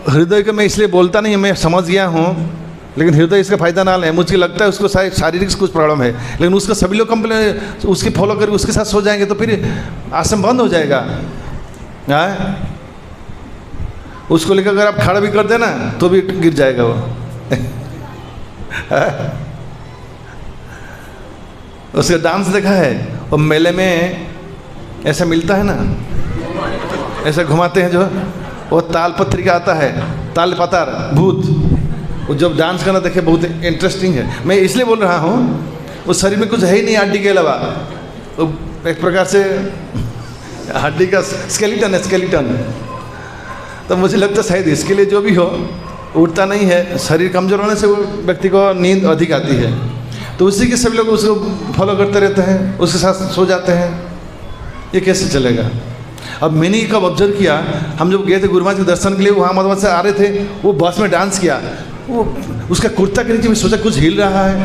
हृदय को मैं इसलिए बोलता नहीं, मैं समझ गया हूँ, लेकिन हृदय इसका फ़ायदा ना ले। मुझे लगता है उसको शारीरिक कुछ प्रॉब्लम है, लेकिन उसका सभी लोग कंप्लेन उसके फॉलो करके उसके साथ सो जाएंगे तो फिर आश्रम बंद हो जाएगा। उसको लेकर अगर आप खड़ा भी कर देना तो भी गिर जाएगा वो। उसका डांस देखा है, और मेले में ऐसा मिलता है ना, ऐसा घुमाते हैं जो वो ताल पत्री का आता है, ताल पतार भूत, वो जब डांस करना देखे बहुत इंटरेस्टिंग है। मैं इसलिए बोल रहा हूँ, उस शरीर में कुछ है ही नहीं हड्डी के अलावा, वो एक प्रकार से हड्डी का स्केलेटन है, स्केलेटन। तो मुझे लगता है शायद इसके लिए जो भी हो उठता नहीं है, शरीर कमज़ोर होने से वो व्यक्ति को नींद अधिक आती है, तो उसी के सभी लोग उसको फॉलो करते रहते हैं, उसके साथ सो जाते हैं। ये कैसे चलेगा? अब मैंने कब ऑब्जर्व किया, हम जब गए थे गुरु महाराज के दर्शन के लिए, वहाँ मधुबन से आ रहे थे, वो बस में डांस किया, वो उसका कुर्ता के नीचे में सोचा कुछ हिल रहा है।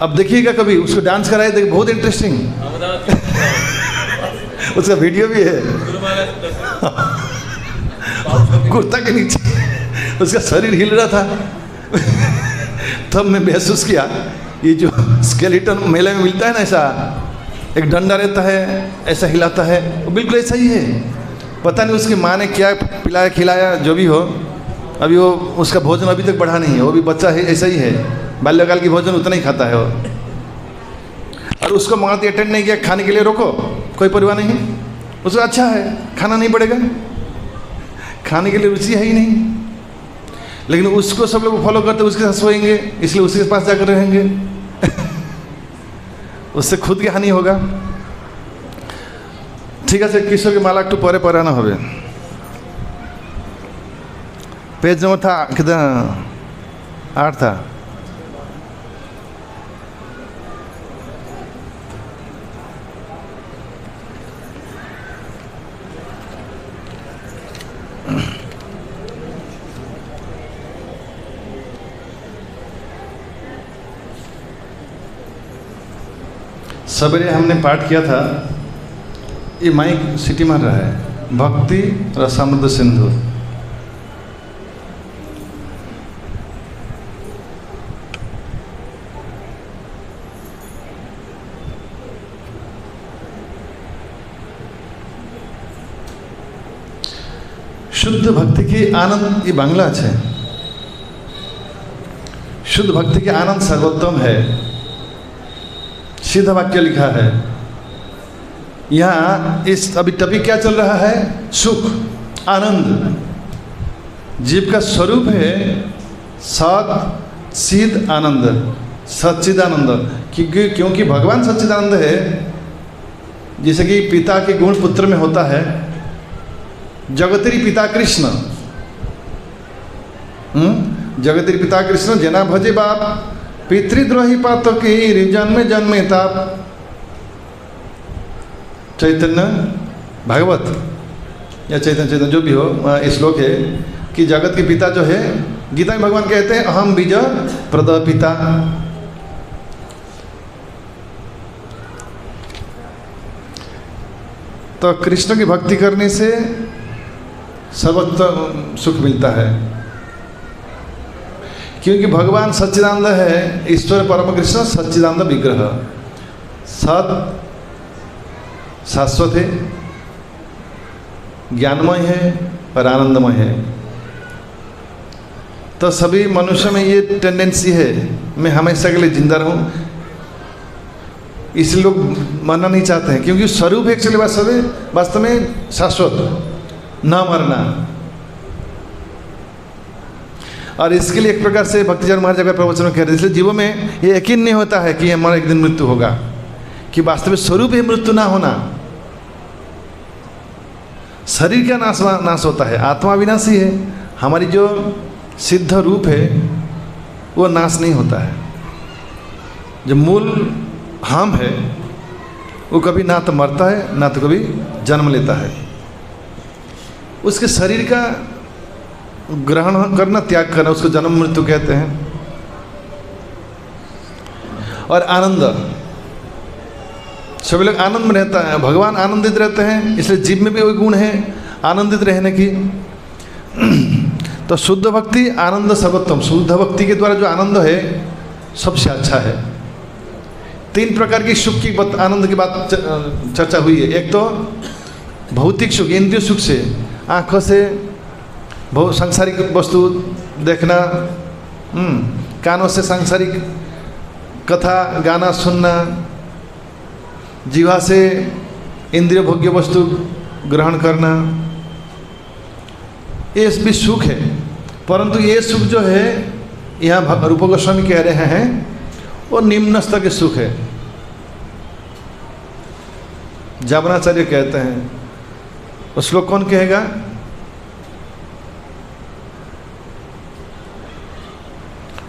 अब देखिएगा कभी उसको डांस कराए, देखिए बहुत इंटरेस्टिंग। उसका वीडियो भी है, कुर्ता के नीचे उसका शरीर हिल रहा था। तब मैं महसूस किया ये जो स्केलेटन मेले में मिलता है ना, ऐसा एक डंडा रहता है, ऐसा हिलाता है, वो बिल्कुल ऐसा ही है। पता नहीं उसकी माँ ने क्या पिलाया खिलाया, जो भी हो, अभी वो उसका भोजन अभी तक बढ़ा नहीं है, वो भी बच्चा है, ऐसा ही है, बाल्यकाल की भोजन उतना ही खाता है वो। और उसको मांगती अटेंड नहीं किया, खाने के लिए रोको, कोई परवाह नहीं, उसको अच्छा है, खाना नहीं पड़ेगा, खाने के लिए रुचि है ही नहीं, लेकिन उसको सब लोग फॉलो करते, उसके साथ सोएंगे, इसलिए उसके पास जाकर रहेंगे। उससे खुद की हानि होगा। ठीक है, किशोर की माला একটু পরে পড়ানো হবে। पेज नंबर था कितना, 8 था। सवेरे हमने पाठ किया था, ये माइक सिटी मार रहा है, भक्ति रसामृत सिंधु। शुद्ध भक्ति की आनंद, ये बांग्ला है, शुद्ध भक्ति की आनंद सर्वोत्तम है, सीधा वाक्य लिखा है। यहाँ इस अभी टॉपिक क्या चल रहा है? सुख, आनंद। जीव का स्वरूप है सत चिद आनंद, सच्चिदानंद। क्योंकि भगवान सच्चिदानंद है, जैसे कि पिता के गुण पुत्र में होता है। जगतरी पिता कृष्ण, जगतरी पिता कृष्ण जना भजे बाप, पितृद्रोही पातकी जन्मे जन्मे ताप। चैतन्य भागवत या चैतन्य जो भी हो, श्लोक है कि जगत के पिता जो है, गीता में भगवान कहते हैं अहम बीज प्रद पिता। तो कृष्ण की भक्ति करने से सर्वोत्तम सुख मिलता है, क्योंकि भगवान सच्चिदानंद है, ईश्वर परम कृष्ण सच्चिदानंद विग्रह। सत शाश्वत है, ज्ञानमय है और आनंदमय है। तो सभी मनुष्य में ये टेंडेंसी है, मैं हमेशा के लिए जिंदा रहूं, इसलिए लोग मरना नहीं चाहते हैं, क्योंकि स्वरूप एक्चुअली वास्तव में शाश्वत, न मरना। और इसके लिए एक प्रकार से भक्तिजन महाराज जगह प्रवचन में कह रहे, इसलिए जीवों में ये यकीन नहीं होता है कि हमारा एक दिन मृत्यु होगा, कि वास्तव में स्वरूप ही मृत्यु ना होना। शरीर का नाश होता है, आत्मा विनाशी है, हमारी जो सिद्ध रूप है वो नाश नहीं होता है। जो मूल हम है वो कभी ना तो मरता है ना तो कभी जन्म लेता है। उसके शरीर का ग्रहण करना, त्याग करना, उसको जन्म मृत्यु कहते हैं। और आनंद, सभी लोग आनंद में रहता है, भगवान आनंदित रहते हैं, इसलिए जीव में भी वही गुण है आनंदित रहने की। तो शुद्ध भक्ति आनंद सर्वोत्तम, शुद्ध भक्ति के द्वारा जो आनंद है सबसे अच्छा है। तीन प्रकार की सुख की आनंद की बात चर्चा हुई है। एक तो भौतिक सुख, इंद्रिय सुख से, आँखों से बहुत सांसारिक वस्तु देखना, कानों से सांसारिक कथा गाना सुनना, जीवा से इंद्रिय भोग्य वस्तु ग्रहण करना, ये भी सुख है। परंतु ये सुख जो है, यहाँ रूप गोस्वामी कह रहे हैं, वो निम्न स्तर के सुख है। जावनाचार्य कहते हैं, वो श्लोक कौन कहेगा?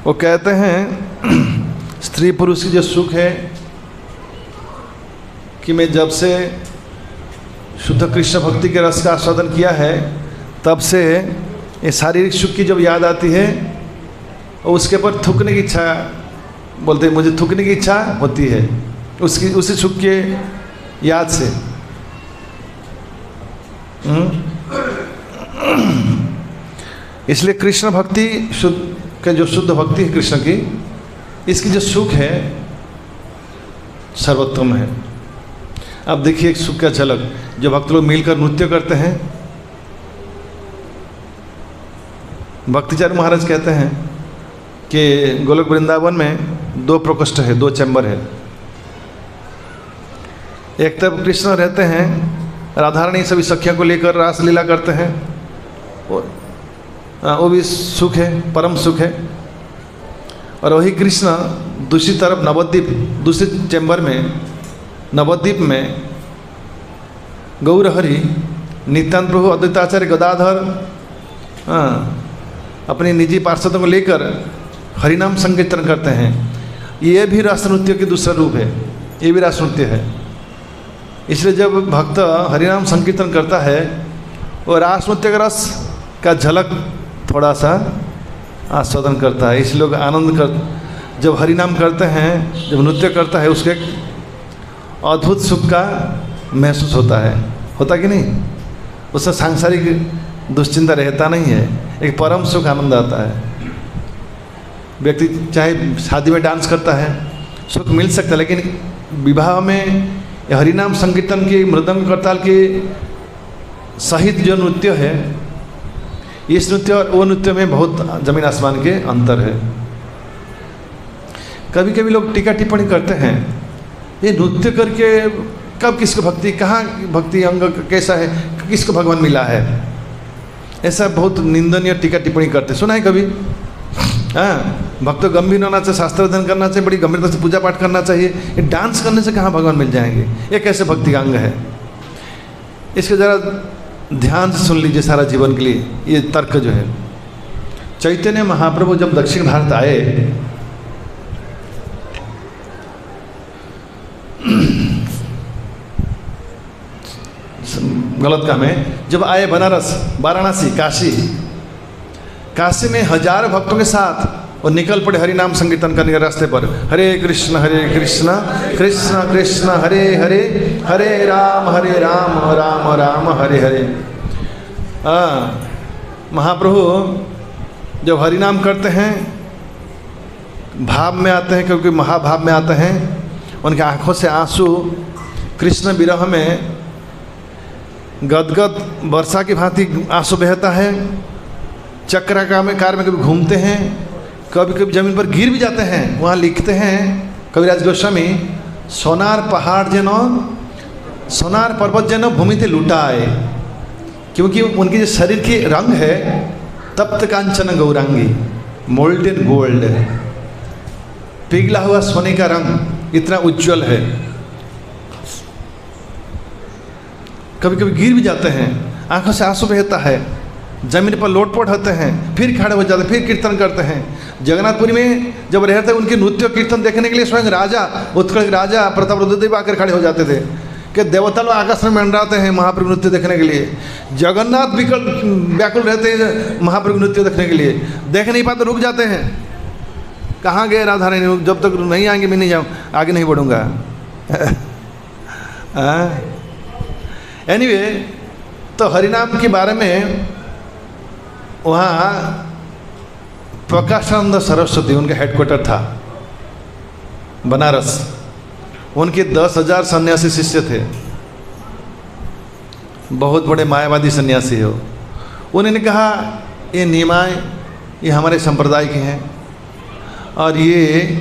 वो कहते हैं स्त्री पुरुष की जो सुख है कि मैं जब से शुद्ध कृष्ण भक्ति के रस का आस्वादन किया है, तब से ये शारीरिक सुख की जब याद आती है, और उसके ऊपर थूकने की इच्छा, बोलते हैं मुझे थूकने की इच्छा होती है उसी सुख के याद से। इसलिए कृष्ण भक्ति शुद्ध का जो शुद्ध भक्ति है कृष्ण की, इसकी जो सुख है सर्वोत्तम है। अब देखिए एक सुख का झलक, जो भक्त लोग मिलकर नृत्य करते हैं। भक्तिचार्य महाराज कहते हैं कि गोलोक वृंदावन में 2 प्रकोष्ठ है, 2 चैम्बर है। एक तरफ कृष्ण रहते हैं, राधारानी सभी सखियों को लेकर रासलीला करते हैं, वो भी सुख है, परम सुख है। और वही कृष्ण दूसरी तरफ नवद्वीप, दूसरे चैम्बर में नवद्वीप में गौरहरि, नित्यानंद प्रभु, अद्वैताचार्य, गदाधर अपनी निजी पार्षदों को लेकर हरिनाम संकीर्तन करते हैं। ये भी रास नृत्य की दूसरा रूप है, ये भी रास नृत्य है। इसलिए जब भक्त हरिनाम संकीर्तन करता है, वो रास नृत्य का रस का झलक थोड़ा सा आस्वादन करता है। इसलिए लोग आनंद कर, जब हरिनाम करते हैं, जब नृत्य करता है, उसके अद्भुत सुख का महसूस होता कि नहीं? उससे सांसारिक दुश्चिंता रहता नहीं है, एक परम सुख आनंद आता है। व्यक्ति चाहे शादी में डांस करता है, सुख मिल सकता है, लेकिन विवाह में हरिनाम संकीर्तन की, मृदंग करताल के सहित जो नृत्य है, इस नृत्य और वो नृत्य में बहुत जमीन आसमान के अंतर है। कभी कभी लोग टीका टिप्पणी करते हैं, ये नृत्य करके कब किसको भक्ति, कहाँ भक्ति अंग कैसा है, किसको भगवान मिला है, ऐसा बहुत निंदनीय टीका टिप्पणी करते। सुना है कभी? हाँ, भक्त गंभीर होना चाहिए, शास्त्र अध्ययन करना चाहिए, बड़ी गंभीरता से पूजा पाठ करना चाहिए। ये डांस करने से कहाँ भगवान मिल जाएंगे, ये कैसे भक्ति का अंग है? इसको ज़रा ध्यान से सुन लीजिए सारा जीवन के लिए। ये तर्क जो है, चैतन्य महाप्रभु जब दक्षिण भारत आए, गलत काम है, जब आए बनारस, वाराणसी, काशी में हजारों भक्तों के साथ और निकल पड़े हरिनाम संकीर्तन करने के रास्ते पर। हरे कृष्ण कृष्ण कृष्ण हरे हरे, हरे राम राम राम हरे हरे। महाप्रभु जब हरिनाम करते हैं भाव में आते हैं, क्योंकि महाभाव में आते हैं, उनकी आंखों से आंसू कृष्ण विरह में गदगद वर्षा की भांति आंसू बहता है। चक्राकार में कार में कभी घूमते हैं, कभी कभी जमीन पर गिर भी जाते हैं। वहाँ लिखते हैं कविराज गोस्वामी, सोनार पहाड़ जेनो, सोनार पर्वत जेनो भूमि थे लुटा आए, क्योंकि उनकी जो शरीर की रंग है तप्त कांचन गौरांगी, मोल्डेड गोल्ड, पिघला हुआ सोने का रंग इतना उज्जवल है। कभी कभी गिर भी जाते हैं, आंखों से आंसू बहता है, जमीन पर लोटपोट होते हैं, फिर खड़े हो जाते हैं, फिर कीर्तन करते हैं। जगन्नाथपुरी में जब रहते थे, उनके नृत्य कीर्तन देखने के लिए स्वयं राजा, उत्कल राजा प्रताप रुद्रदेव आकर खड़े हो जाते थे कि देवता लोग आकाश में मंडराते हैं महाप्रभु नृत्य देखने के लिए। जगन्नाथ व्याकुल रहते हैं महाप्रभु नृत्य देखने के लिए, देख नहीं पाते, रुक जाते हैं। कहाँ गए राधा रानी, जब तक नहीं आएंगे मैं नहीं जाऊँ, आगे नहीं बढ़ूँगा। एनीवे, तो हरिनाम के बारे में वहाँ प्रकाशानंद सरस्वती उनका हेडक्वार्टर था बनारस। उनके 10,000 सन्यासी शिष्य थे, बहुत बड़े मायावादी सन्यासी हो। उन्होंने कहा ये नियमाएं ये हमारे संप्रदाय के हैं, और ये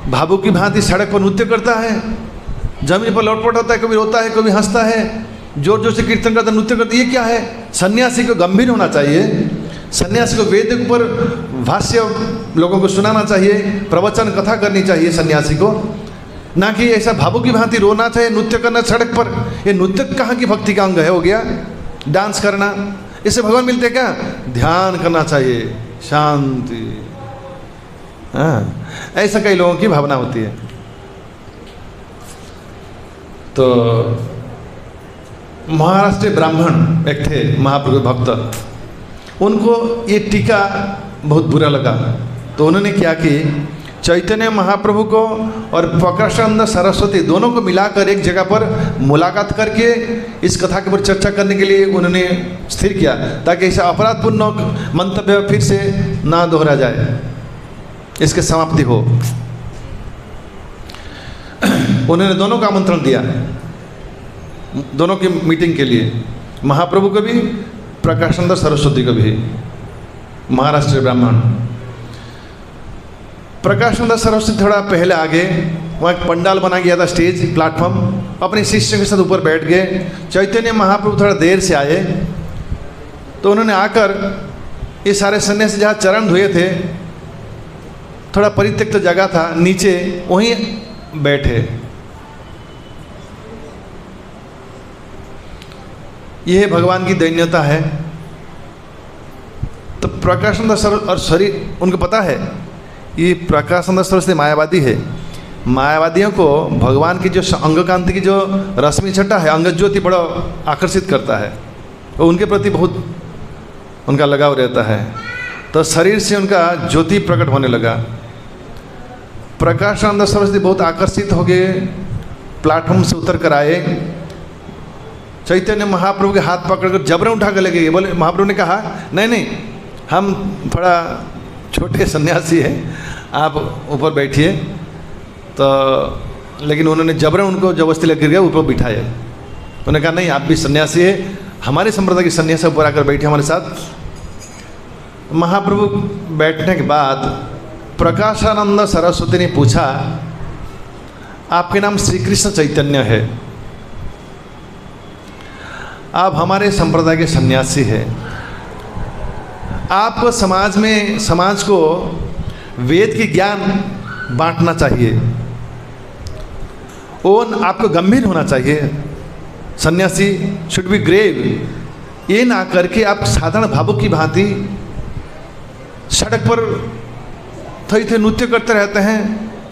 भावु की भांति सड़क पर नृत्य करता है, जमीन पर लौटपट होता है, कभी रोता है, कभी हंसता है, जोर जोर से कीर्तन करता, नृत्य करता, ये क्या है? सन्यासी को गंभीर होना चाहिए, सन्यासी को वेद के ऊपर भाष्य लोगों को सुनाना चाहिए, प्रवचन कथा करनी चाहिए सन्यासी को, ना कि ऐसा भावुक की भांति रोना चाहिए, नृत्य करना सड़क पर। ये नृत्य कहाँ की भक्ति का अंग है? हो गया डांस करना, इससे भगवान मिलते क्या? ध्यान करना चाहिए, शांति। हाँ, ऐसा कई लोगों की भावना होती है। तो महाराष्ट्र ब्राह्मण एक थे महाप्रभु भक्त, उनको ये टीका बहुत बुरा लगा, तो उन्होंने क्या कि चैतन्य महाप्रभु को और प्रकाशानंद सरस्वती दोनों को मिलाकर एक जगह पर मुलाकात करके इस कथा के ऊपर चर्चा करने के लिए उन्होंने स्थिर किया, ताकि ऐसा अपराधपूर्ण मंतव्य फिर से ना दोहरा जाए, इसके समाप्ति हो। उन्होंने दोनों का आमंत्रण दिया, दोनों की मीटिंग के लिए, महाप्रभु को भी, प्रकाशानंद सरस्वती को भी, महाराष्ट्र ब्राह्मण। प्रकाशानंद सरस्वती थोड़ा पहले आगे, वहाँ एक पंडाल बना गया था, स्टेज प्लेटफॉर्म, अपने शिष्यों के साथ ऊपर बैठ गए। चैतन्य महाप्रभु थोड़ा देर से आए, तो उन्होंने आकर ये सारे सन्यासी जहाँ चरण धोए थे, थोड़ा परित्यक्त जगह था नीचे, वहीं बैठे। यह भगवान की दैन्यता है। तो प्रकाशानंद सरस्वती और शरीर, उनको पता है ये प्रकाशानंद सरस्वती मायावादी है। मायावादियों को भगवान की जो अंग कांति की जो रश्मि छटा है, अंग ज्योति, बड़ा आकर्षित करता है, वो उनके प्रति बहुत उनका लगाव रहता है। तो शरीर से उनका ज्योति प्रकट होने लगा। प्रकाशानंद सरस्वती बहुत आकर्षित हो गए, प्लेटफॉर्म से उतर कर आए, चैतन्य महाप्रभु के हाथ पकड़कर जबरन उठा कर ले गए। बोले, महाप्रभु ने कहा नहीं नहीं, हम थोड़ा छोटे सन्यासी हैं, आप ऊपर बैठिए। तो लेकिन उन्होंने जबरन उनको जबरदस्ती लेकर गया, ऊपर बिठाया। उन्होंने कहा नहीं, आप भी सन्यासी है, हमारे संप्रदाय के सन्यासी ऊपर आकर बैठे हमारे साथ। महाप्रभु बैठने के बाद प्रकाशानंद सरस्वती ने पूछा, आपके नाम श्री कृष्ण चैतन्य है, आप हमारे संप्रदाय के सन्यासी हैं, आपको समाज को वेद के ज्ञान बांटना चाहिए, और आपको गंभीर होना चाहिए। सन्यासी शुड बी ग्रेव। ये ना करके आप साधारण भावुक की भांति सड़क पर थे नृत्य करते रहते हैं,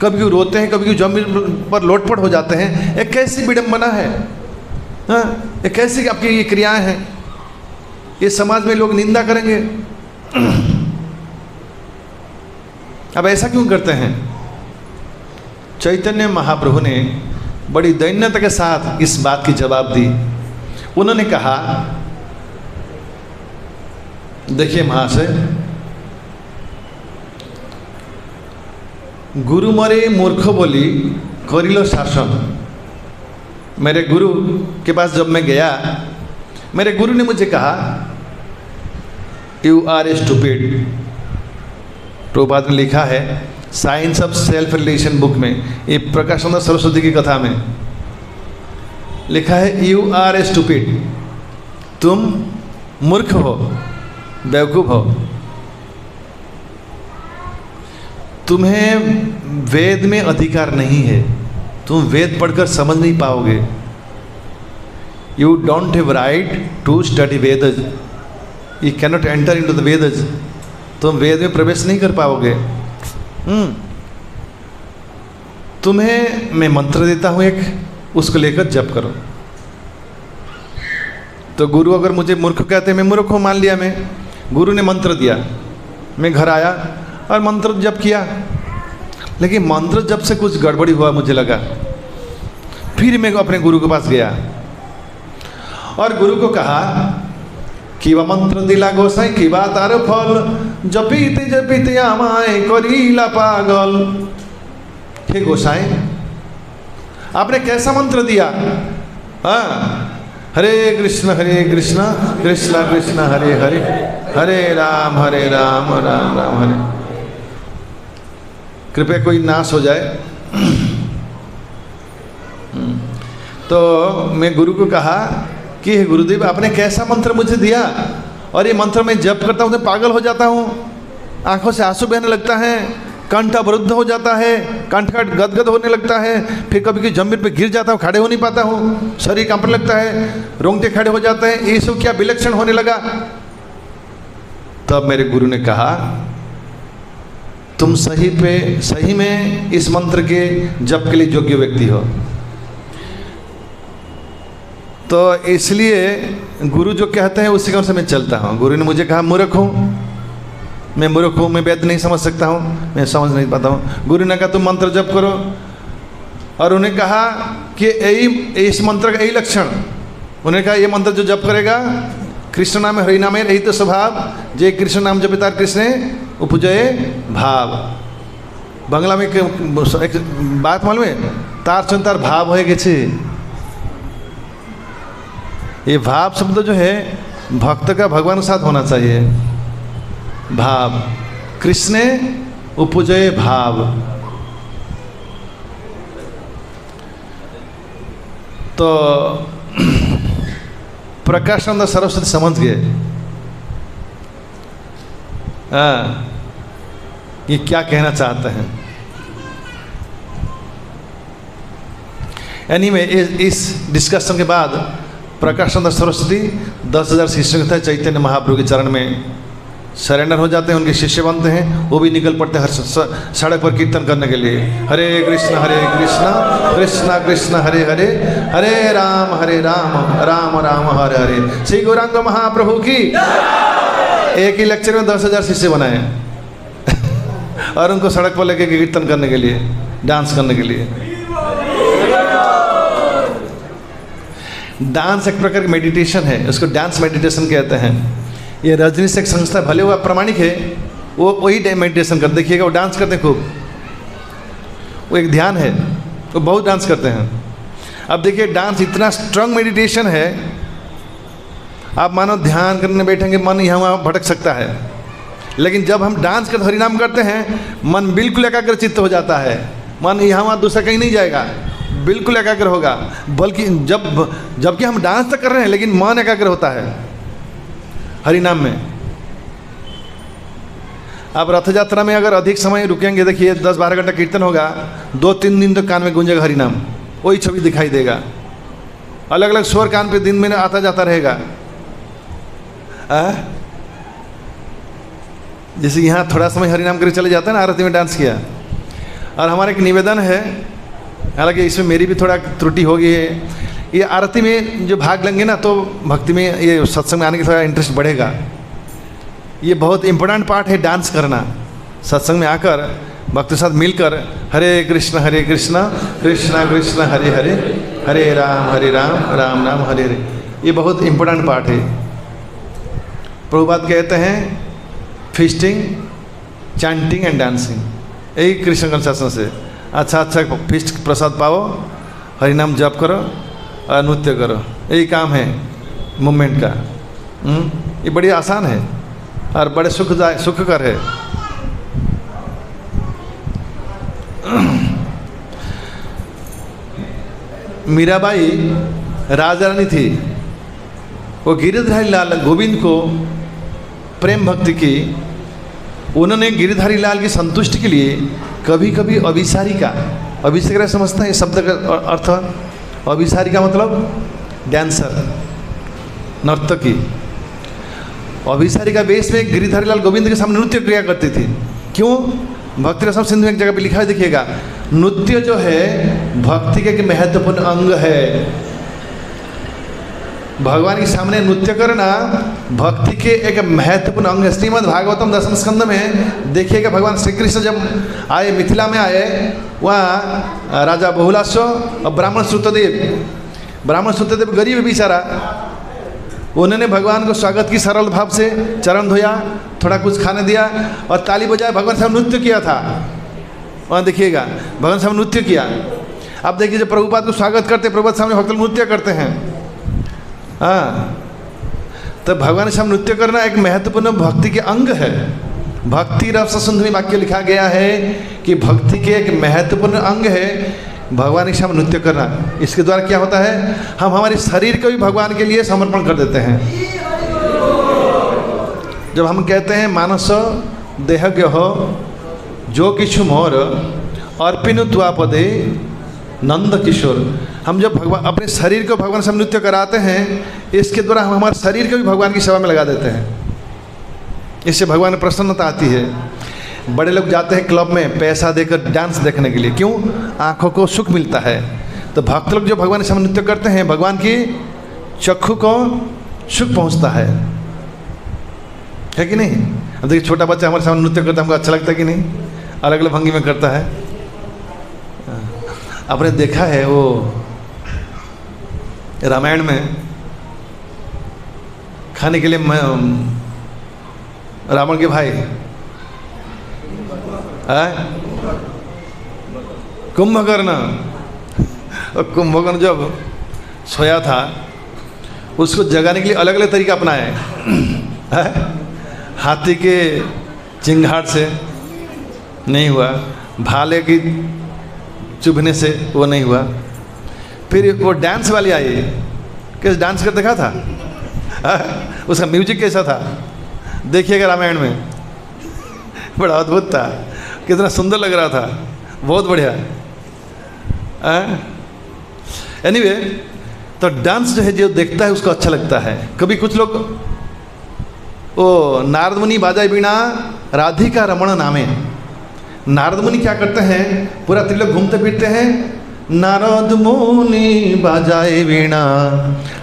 कभी क्यों रोते हैं, कभी क्यों जमीन पर लोटपट हो जाते हैं। एक कैसी विडंबना है, हाँ, ये कैसी आपकी ये क्रियाएं हैं, ये समाज में लोग निंदा करेंगे। अब ऐसा क्यों करते हैं? चैतन्य महाप्रभु ने बड़ी दैन्यता के साथ इस बात की जवाब दी। उन्होंने कहा, देखिए महाशय, गुरु मरे मूर्ख बोली करिलो शासन। मेरे गुरु के पास जब मैं गया, मेरे गुरु ने मुझे कहा, you are a stupid. Prabhupada ने लिखा है science of self relation book में, ये प्रकाशानंद सरस्वती की कथा में लिखा है, यू आर ए स्टूपिड, तुम मूर्ख हो, बेवकूफ हो, तुम्हें वेद में अधिकार नहीं है, तुम वेद पढ़कर समझ नहीं पाओगे। You don't have right to study Vedas, you cannot enter into the Vedas, तुम वेद में प्रवेश नहीं कर पाओगे। तुम्हें मैं मंत्र देता हूँ एक, उसको लेकर जप करो। तो गुरु अगर मुझे मूर्ख कहते, मैं मूर्ख को मान लिया। मैं गुरु ने मंत्र दिया, मैं घर आया और मंत्र जप किया, लेकिन मंत्र जप से कुछ गड़बड़ी हुआ मुझे लगा। फिर मैं अपने गुरु के पास गया और गुरु को कहा कि वह मंत्र दिला गोसाई की बात आर फल, जपीते जपीते आमाय करीला पागल। हे गोसाई, आपने कैसा मंत्र दिया? हाँ, हरे कृष्ण कृष्ण कृष्ण हरे हरे, हरे राम राम राम हरे। कृपया कोई नाश हो जाए। तो मैं गुरु को कहा कि गुरुदेव, आपने कैसा मंत्र मुझे दिया, और ये मंत्र मैं जप करता हूँ तो पागल हो जाता हूँ, आंखों से आंसू बहने लगता है, कंठ अवरुद्ध हो जाता है, कंठ का गदगद होने लगता है, फिर कभी कभी जमीन पे गिर जाता हूँ, खड़े हो नहीं पाता हूँ, शरीर कांपने लगता है, रोंगटे खड़े हो जाते हैं, ये सब क्या विलक्षण होने लगा। तब मेरे गुरु ने कहा, तुम सही में इस मंत्र के जप के लिए योग्य व्यक्ति हो। तो इसलिए गुरु जो कहते हैं उसी के अनुसार मैं चलता हूँ। गुरु ने मुझे कहा, मूर्ख हूँ, मैं मूर्ख हूँ, मैं वेद नहीं समझ सकता हूँ, मैं समझ नहीं पाता हूँ। गुरु ने कहा तुम मंत्र जप करो, और उन्हें कहा कि यही इस मंत्र का यही लक्षण। उन्होंने कहा ये मंत्र जो जप करेगा, कृष्ण नाम हरि नाम रही तो स्वभाव, जे कृष्ण नाम जपितार कृष्ण उपजय भाव। बांग्ला में एक बात मालूम है, तार चंतार भाव हो गए। ये भाव शब्द जो है भक्त का भगवान के साथ होना चाहिए। भाव, कृष्ण उपजय भाव। तो प्रकाशानंद सरस्वती समझ गए ये क्या कहना चाहते हैं। एनीवे, इस डिस्कशन के बाद प्रकाशानंद सरस्वती 10,000 शिष्यों के साथ चैतन्य महाप्रभु के चरण में सरेंडर हो जाते हैं, उनके शिष्य बनते हैं। वो भी निकल पड़ते हैं हर सड़क पर कीर्तन करने के लिए, हरे कृष्ण कृष्ण कृष्ण हरे हरे, हरे राम राम राम हरे हरे। श्री गौरांग महाप्रभु की। एक ही लेक्चर में 10,000 शिष्य बनाए और उनको सड़क पर लेके कीर्तन करने के लिए, डांस करने के लिए। डांस एक प्रकार की मेडिटेशन है, उसको डांस मेडिटेशन कहते हैं। ये रजनी से एक संस्था, भले वो प्रामाणिक है, वो वही मेडिटेशन करते, देखिएगा वो डांस करते हैं खूब, वो एक ध्यान है, वो बहुत डांस करते हैं। अब देखिए डांस इतना स्ट्रांग मेडिटेशन है, आप मानो ध्यान करने बैठेंगे मन यहाँ वहाँ भटक सकता है, लेकिन जब हम डांस करते हरिनाम करते हैं, मन बिल्कुल एकाग्र चित्त हो जाता है। मन यहाँ वहाँ दूसरा कहीं नहीं जाएगा, बिल्कुल एकाग्र होगा। बल्कि जबकि हम डांस तो कर रहे हैं लेकिन मन एकाग्र होता है हरिनाम में। आप रथ यात्रा में अगर अधिक समय रुकेंगे, देखिए 10-12 घंटा कीर्तन होगा, 2-3 दिन तक कान में गूंजेगा हरिनाम, वही छवि दिखाई देगा। अलग अलग स्वर कान पे दिन में आता जाता रहेगा। जैसे यहाँ थोड़ा समय हरिनाम करके चले जाते हैं ना, आरती में डांस किया। और हमारा एक निवेदन है, हालांकि इसमें मेरी भी थोड़ा त्रुटि हो गई है, ये आरती में जो भाग लेंगे ना तो भक्ति में, ये सत्संग में आने का थोड़ा इंटरेस्ट बढ़ेगा। ये बहुत इम्पोर्टेंट पार्ट है डांस करना। सत्संग में आकर भक्त के साथ मिलकर हरे कृष्ण कृष्ण कृष्ण हरे हरे, हरे राम राम राम हरे हरे, ये बहुत इम्पोर्टेंट पार्ट है। प्रभुपाद कहते हैं फीस्टिंग, चैंटिंग एंड डांसिंग, यही कृष्ण कंशासन से। अच्छा फीस्ट प्रसाद पाओ, हरिनाम जप करो और नृत्य करो, यही काम है मूवमेंट का। ये बड़ी आसान है और बड़े सुखकर है। मीराबाई राजा रानी थी, वो गिरिधारी लाल गोविंद को प्रेम भक्ति की। उन्होंने गिरिधारी लाल की संतुष्टि के लिए कभी कभी अभिसारिका, अभिसारिका समझते हैं शब्द का अर्थ? अभिसारिका मतलब डांसर, नर्तकी। अभिसारिका वेश में गिरिधारी लाल गोविंद के सामने नृत्य किया करती थी। क्यों? भक्ति रसम सिंधु में एक जगह पे लिखा है, देखिएगा, नृत्य जो है भक्ति का एक महत्वपूर्ण अंग है। भगवान के सामने नृत्य करना भक्ति के एक महत्वपूर्ण अंग है। श्रीमद् भागवतम 10वें स्कंद में देखिएगा, भगवान श्री कृष्ण जब आए, मिथिला में आए, वहाँ राजा बहुलास्व और ब्राह्मण श्रुतदेव गरीब बेचारा, उन्होंने भगवान को स्वागत की सरल भाव से, चरण धोया, थोड़ा कुछ खाने दिया और ताली बजाए भगवान साहब नृत्य किया था। वहाँ देखिएगा भगवान साहब नृत्य किया। अब देखिए जब प्रभुपाद को स्वागत करते, प्रभुपाद सामने भक्त नृत्य करते हैं। हाँ, तो भगवान साहब नृत्य करना एक महत्वपूर्ण भक्ति के अंग है। भक्ति रस सिंधु में वाक्य लिखा गया है कि भक्ति के एक महत्वपूर्ण अंग है भगवान के सामने नृत्य करना। इसके द्वारा क्या होता है, हम हमारे शरीर को भी भगवान के लिए समर्पण कर देते हैं। जब हम कहते हैं मानस देहज्ञ हो जो किछु मोर अर्पिनु त्वापदे नंद किशोर, हम जब भगवान अपने शरीर को भगवान से नृत्य कराते हैं, इसके द्वारा हम हमारे शरीर को भी भगवान की सेवा में लगा देते हैं। इससे भगवान में प्रसन्नता आती है। बड़े लोग जाते हैं क्लब में पैसा देकर डांस देखने के लिए, क्यों? आँखों को सुख मिलता है। तो भक्त लोग जो भगवान के सामने नृत्य करते हैं, भगवान की चक्षु को सुख पहुँचता है कि नहीं? अब देखिए छोटा बच्चा हमारे सामने नृत्य करता है, हमको अच्छा लगता है कि नहीं? अलग अलग भंगी में करता है। आपने देखा है वो रामायण में खाने के लिए रावण के भाई कुंभकर्ण, और कुंभकर्ण जब सोया था उसको जगाने के लिए अलग अलग तरीका अपनाए। हाथी के चिंगार से नहीं हुआ, भाले की चुभने से वो नहीं हुआ, फिर वो डांस वाली आई, कैसे डांस कर देखा था? उसका म्यूजिक कैसा था देखिएगा रामायण में, बड़ा अद्भुत था, कितना सुंदर लग रहा था, बहुत बढ़िया। एनीवे, तो डांस जो है जो देखता है उसको अच्छा लगता है। कभी कुछ लोग ओ नारद मुनि बाजाए बीणा राधिका रमण नामे, नारद मुनि क्या करते हैं, पूरा त्रिलोक घूमते फिरते हैं, नारद मुनि बाजाए वीणा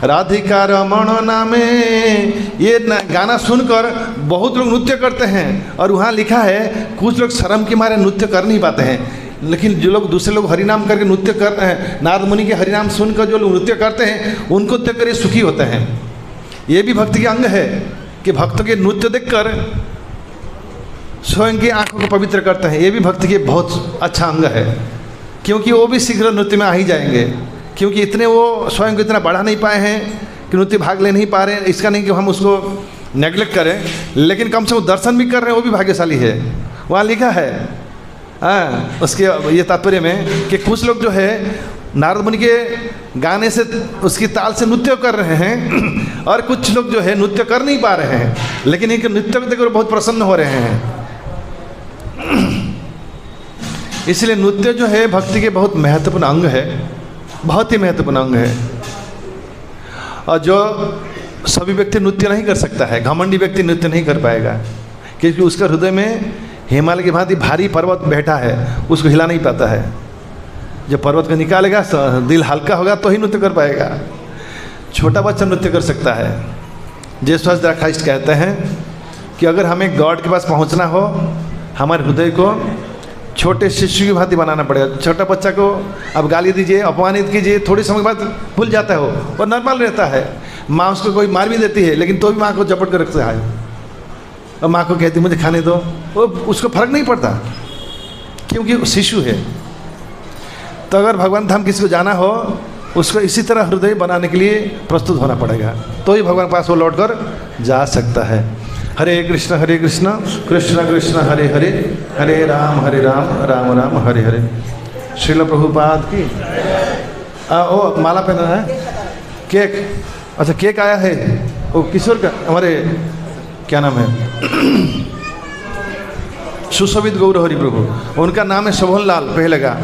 राधिका रमण नामे, ये गाना सुनकर बहुत लोग नृत्य करते हैं। और वहाँ लिखा है कुछ लोग शर्म के मारे नृत्य कर नहीं पाते हैं, लेकिन जो लोग दूसरे लोग हरिनाम करके नृत्य करते हैं, नारद मुनि के हरिनाम सुनकर जो लोग नृत्य करते हैं उनको देख कर ये सुखी होते हैं। ये भी भक्ति के अंग है कि भक्तों के नृत्य देखकर स्वयं की आंखों को पवित्र करते हैं। ये भी भक्ति के बहुत अच्छा अंग है, क्योंकि वो भी शीघ्र नृत्य में आ ही जाएंगे, क्योंकि इतने वो स्वयं को इतना बढ़ा नहीं पाए हैं कि नृत्य भाग ले नहीं पा रहे हैं। इसका नहीं कि हम उसको नेग्लेक्ट करें, लेकिन कम से कम दर्शन भी कर रहे हैं, वो भी भाग्यशाली है। वहाँ लिखा है उसके ये तात्पर्य में कि कुछ लोग जो है नारद मुनि के गाने से, उसकी ताल से नृत्य कर रहे हैं, और कुछ लोग जो है नृत्य कर नहीं पा रहे हैं, लेकिन इनके नृत्य को देखकर बहुत प्रसन्न हो रहे हैं। इसलिए नृत्य जो है भक्ति के बहुत महत्वपूर्ण अंग है, बहुत ही महत्वपूर्ण अंग है। और जो सभी व्यक्ति नृत्य नहीं कर सकता है, घमंडी व्यक्ति नृत्य नहीं कर पाएगा, क्योंकि उसका हृदय में हिमालय की भांति भारी पर्वत बैठा है, उसको हिला नहीं पाता है। जब पर्वत को निकालेगा दिल हल्का होगा तो ही नृत्य कर पाएगा। छोटा बच्चा नृत्य कर सकता है। जेसस क्राइस्ट कहते हैं कि अगर हमें गॉड के पास पहुंचना हो, हमारे हृदय को छोटे शिशु की भांति बनाना पड़ेगा। छोटा बच्चा को अब गाली दीजिए, अपमानित कीजिए, थोड़ी समय बाद भूल जाता है वो, और नॉर्मल रहता है। माँ उसको कोई मार भी देती है, लेकिन तो भी माँ को झपट कर रखता है, और माँ को कहती मुझे खाने दो, वो उसको फर्क नहीं पड़ता, क्योंकि वो शिशु है। तो अगर भगवान धाम किसी को जाना हो, उसको इसी तरह हृदय बनाने के लिए प्रस्तुत होना पड़ेगा, तो ही भगवान पास वो लौट कर जा सकता है। हरे कृष्ण कृष्ण कृष्ण हरे हरे, हरे राम राम राम हरे हरे। श्रील प्रभुपाद की। ओ माला पहना है, केक, अच्छा केक आया है, वो किशोर का, हमारे क्या नाम है, सुशोभित गौर हरि प्रभु, उनका नाम है शोभन लाल पहले का।